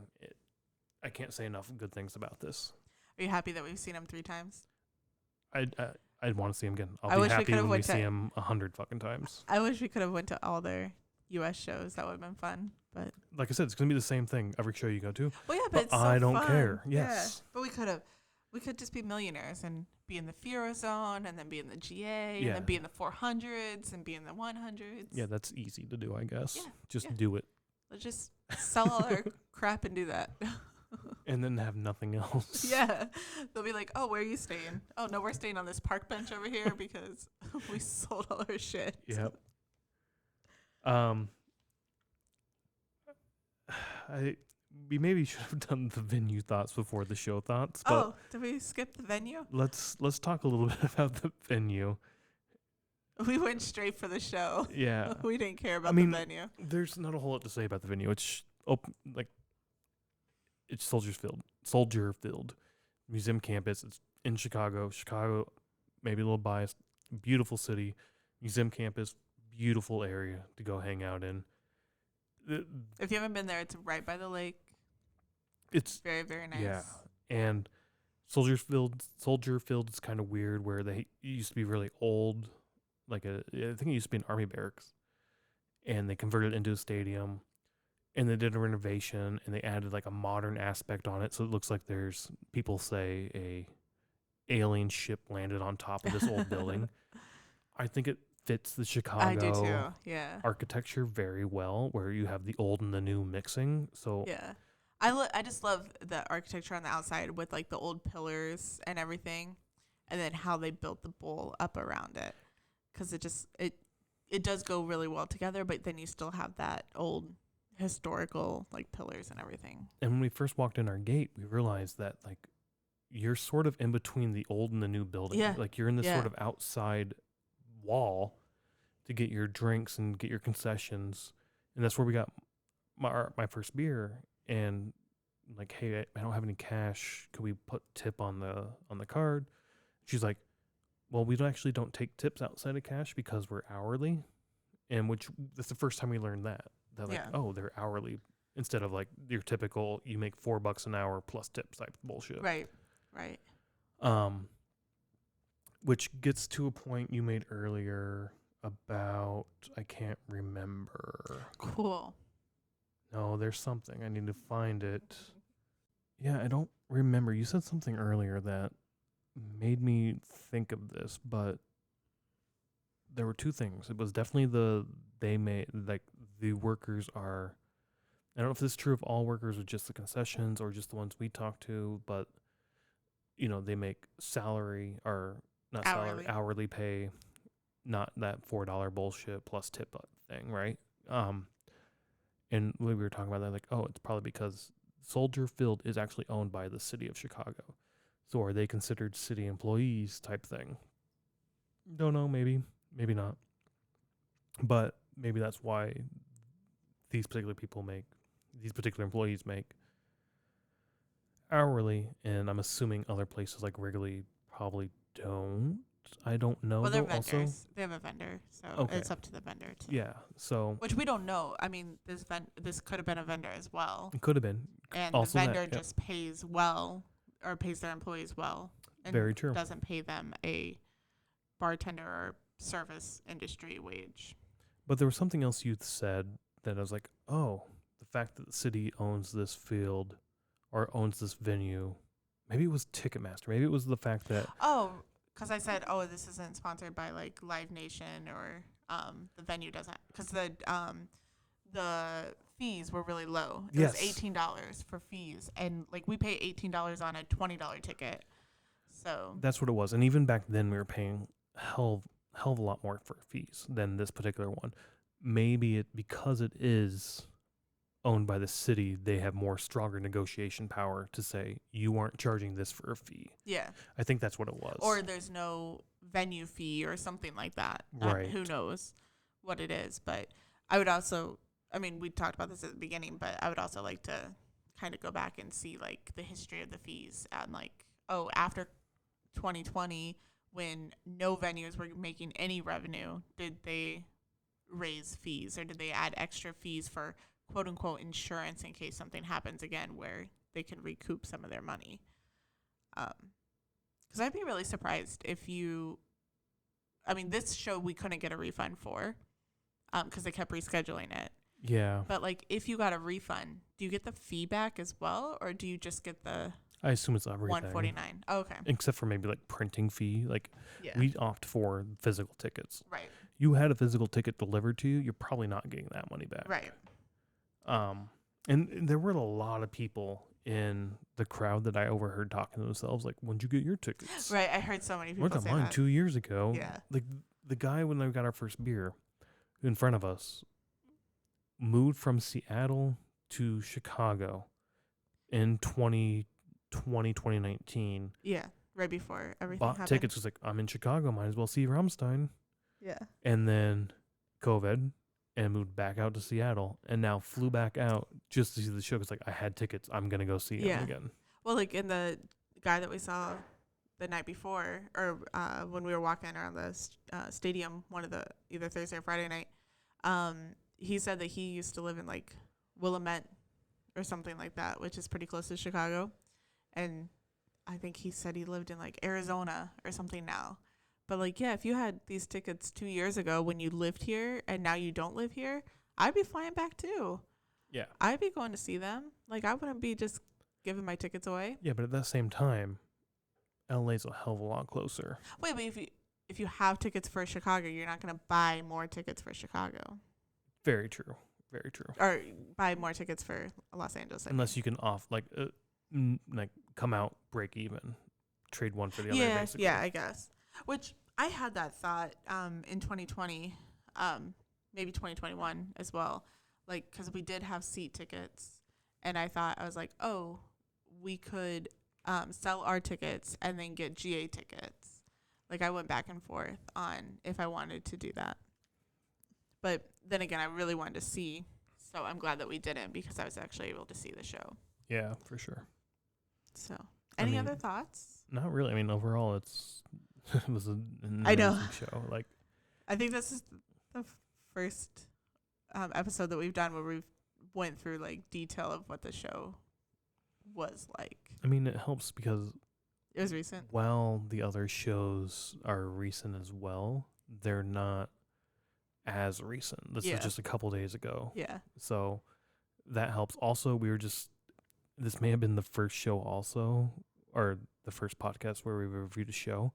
I can't say enough good things about this. Are you happy that we've seen him 3 times? I'd want to see him again. I I'll be wish we happy could've when we went to- see him 100 fucking times. I wish we could have went to all their U.S. shows. That would have been fun. But Like I said, it's gonna be the same thing every show you go to. well, yeah, but it's so I don't fun. care. Yes, but we could have we could just be millionaires and be in the Furo zone and then be in the GA Yeah. and then be in the 400s and be in the 100s. Yeah, that's easy to do, I guess. Yeah, Just yeah. do it. Let's just sell all our crap and do that. And then have nothing else. Yeah. They'll be like, oh, where are you staying? Oh, no, we're staying on this park bench over here because we sold all our shit. Yep. We maybe should have done the venue thoughts before the show thoughts, but Oh, did we skip the venue? let's talk a little bit about the venue. We went straight for the show. Yeah. We didn't care about I mean, the venue. There's not a whole lot to say about the venue. It's open, like it's Soldier Field Museum Campus. It's in Chicago. Chicago, maybe a little biased. Beautiful city. Museum Campus, beautiful area to go hang out in. If you haven't been there, it's right by the lake. It's Very, very nice. yeah, and Soldier Field is kind of weird. Where it used to be really old, I think it used to be an army barracks, and they converted it into a stadium, and they did a renovation, and they added like a modern aspect on it, so it looks like there's people say a alien ship landed on top of this old building. I think it fits the Chicago I do too. Yeah. architecture very well, where you have the old and the new mixing. So Yeah. I just love the architecture on the outside with like the old pillars and everything, and then how they built the bowl up around it, because it does go really well together. But then you still have that old historical like pillars and everything. And when we first walked in our gate, we realized that like you're sort of in between the old and the new building. Yeah. Like you're in this Yeah. sort of outside wall to get your drinks and get your concessions, and that's where we got my first beer. And like, hey, I don't have any cash. Could we put tip on the card? She's like, well, we don't take tips outside of cash because we're hourly, and that's the first time we learned that like, Yeah. oh, they're hourly instead of like your typical you make $4 an hour plus tips type bullshit. Right. Which gets to a point you made earlier about, I can't remember. Cool. No, there's something. I need to find it. Yeah, I don't remember. You said something earlier that made me think of this, but there were two things. It was definitely the workers are, I don't know if this is true of all workers or just the concessions or just the ones we talked to, but they make salary or not salary, hourly pay, not that $4 bullshit plus tip thing, right? And we were talking about that, like, oh, it's probably because Soldier Field is actually owned by the city of Chicago. So are they considered city employees type thing? Don't know, maybe not. But maybe that's why these particular employees make hourly, and I'm assuming other places like Wrigley probably don't. I don't know. Well, they're though, vendors. also. They have a vendor, so Okay. it's up to the vendor too. Yeah, so Which we don't know. I mean, this could have been a vendor as well, it could have been. and Also the that, vendor yep. just pays well or pays their employees well, and Very true. doesn't pay them a bartender or service industry wage. But there was something else you said that I was like, oh, the fact that the city owns this field or owns this venue, maybe it was Ticketmaster. Maybe it was the fact that Oh, because I said, oh, this isn't sponsored by like Live Nation or the venue doesn't, because the fees were really low. It was $18 for fees, and like we pay $18 on a $20 ticket. So that's what it was. And even back then, we were paying hell of a lot more for fees than this particular one. Maybe because it is owned by the city, they have more stronger negotiation power to say you aren't charging this for a fee. yeah, I think that's what it was. or there's no venue fee or something like that. Right. Who knows what it is? But I would also, I mean, we talked about this at the beginning, but I would also like to kind of go back and see like the history of the fees and like, oh, after 2020, when no venues were making any revenue, did they raise fees or did they add extra fees for quote unquote insurance in case something happens again where they can recoup some of their money? Because I'd be really surprised if this show we couldn't get a refund for because they kept rescheduling it. Yeah. But like if you got a refund, do you get the fee back as well, or do you just get the I assume it's everything. $149. Oh, okay. Except for maybe like printing fee. Like Yeah. we opt for physical tickets. Right. You had a physical ticket delivered to you, you're probably not getting that money back. Right. And there were a lot of people in the crowd that I overheard talking to themselves like, "When'd you get your tickets?" Right. I heard so many people I got say mine that. 2 years ago. Yeah. Like the guy when I got our first beer in front of us moved from Seattle to Chicago in 2019. Yeah. Right before everything Bought happened. tickets, was like, I'm in Chicago, might as well see Rammstein. Yeah. And then COVID and moved back out to Seattle and now flew back out just to see the show. It's like, I had tickets. I'm going to go see him again. Well, like in the guy that we saw the night before, or when we were walking around the stadium, one of the either Thursday or Friday night, he said that he used to live in like Willamette or something like that, which is pretty close to Chicago. And I think he said he lived in like Arizona or something now. But like, yeah, if you had these tickets 2 years ago when you lived here and now you don't live here, I'd be flying back too. Yeah. I'd be going to see them. Like, I wouldn't be just giving my tickets away. Yeah, but at that same time, LA's a hell of a lot closer. Wait, but if you have tickets for Chicago, you're not going to buy more tickets for Chicago. Very true. Very true. Or buy more tickets for Los Angeles. Unless you can come out, break even, trade one for the other, basically. Yeah, I guess. Which I had that thought in 2020, maybe 2021 as well. Like, because we did have seat tickets. And I was like, oh, we could sell our tickets and then get GA tickets. Like, I went back and forth on if I wanted to do that. But then again, I really wanted to see. So I'm glad that we didn't because I was actually able to see the show. Yeah, for sure. So, any other thoughts? Not really. I mean, overall, it was an amazing show. Like, I think this is the first episode that we've done where we've went through like detail of what the show was like. I mean, it helps because it was recent. While the other shows are recent as well, they're not as recent. This is just a couple days ago. Yeah. So that helps. Also, this may have been the first show also, or the first podcast where we reviewed a show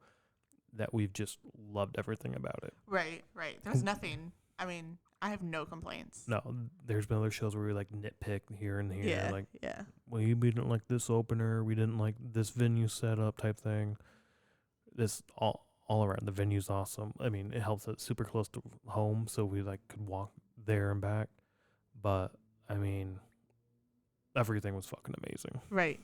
that we've just loved everything about it. Right. There's nothing. I mean, I have no complaints. No, there's been other shows where we like nitpick here and here. Yeah. Like, yeah. Well, we didn't like this opener. We didn't like this venue setup type thing. This all around. The venue's awesome. I mean, it helps that it's super close to home, so we like could walk there and back. But I mean, everything was fucking amazing. Right.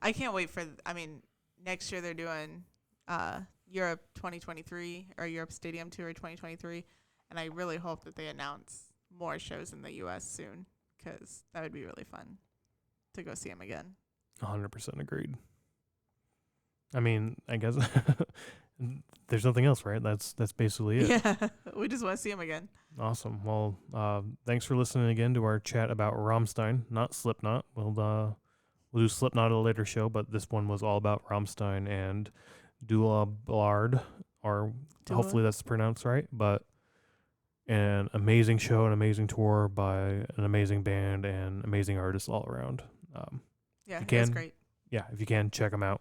I can't wait for. I mean, next year they're doing Europe 2023 or Europe Stadium Tour 2023, and I really hope that they announce more shows in the U.S. soon because that would be really fun to go see them again. 100% agreed. I mean, I guess there's nothing else, right? That's basically it. Yeah, we just want to see them again. Awesome. Well, thanks for listening again to our chat about Rammstein, not Slipknot. We'll do Slipknot at a later show, but this one was all about Rammstein and Abelard, or hopefully that's pronounced right. But an amazing show, an amazing tour by an amazing band and amazing artists all around. Yeah, that's great. Yeah, if you can, check them out.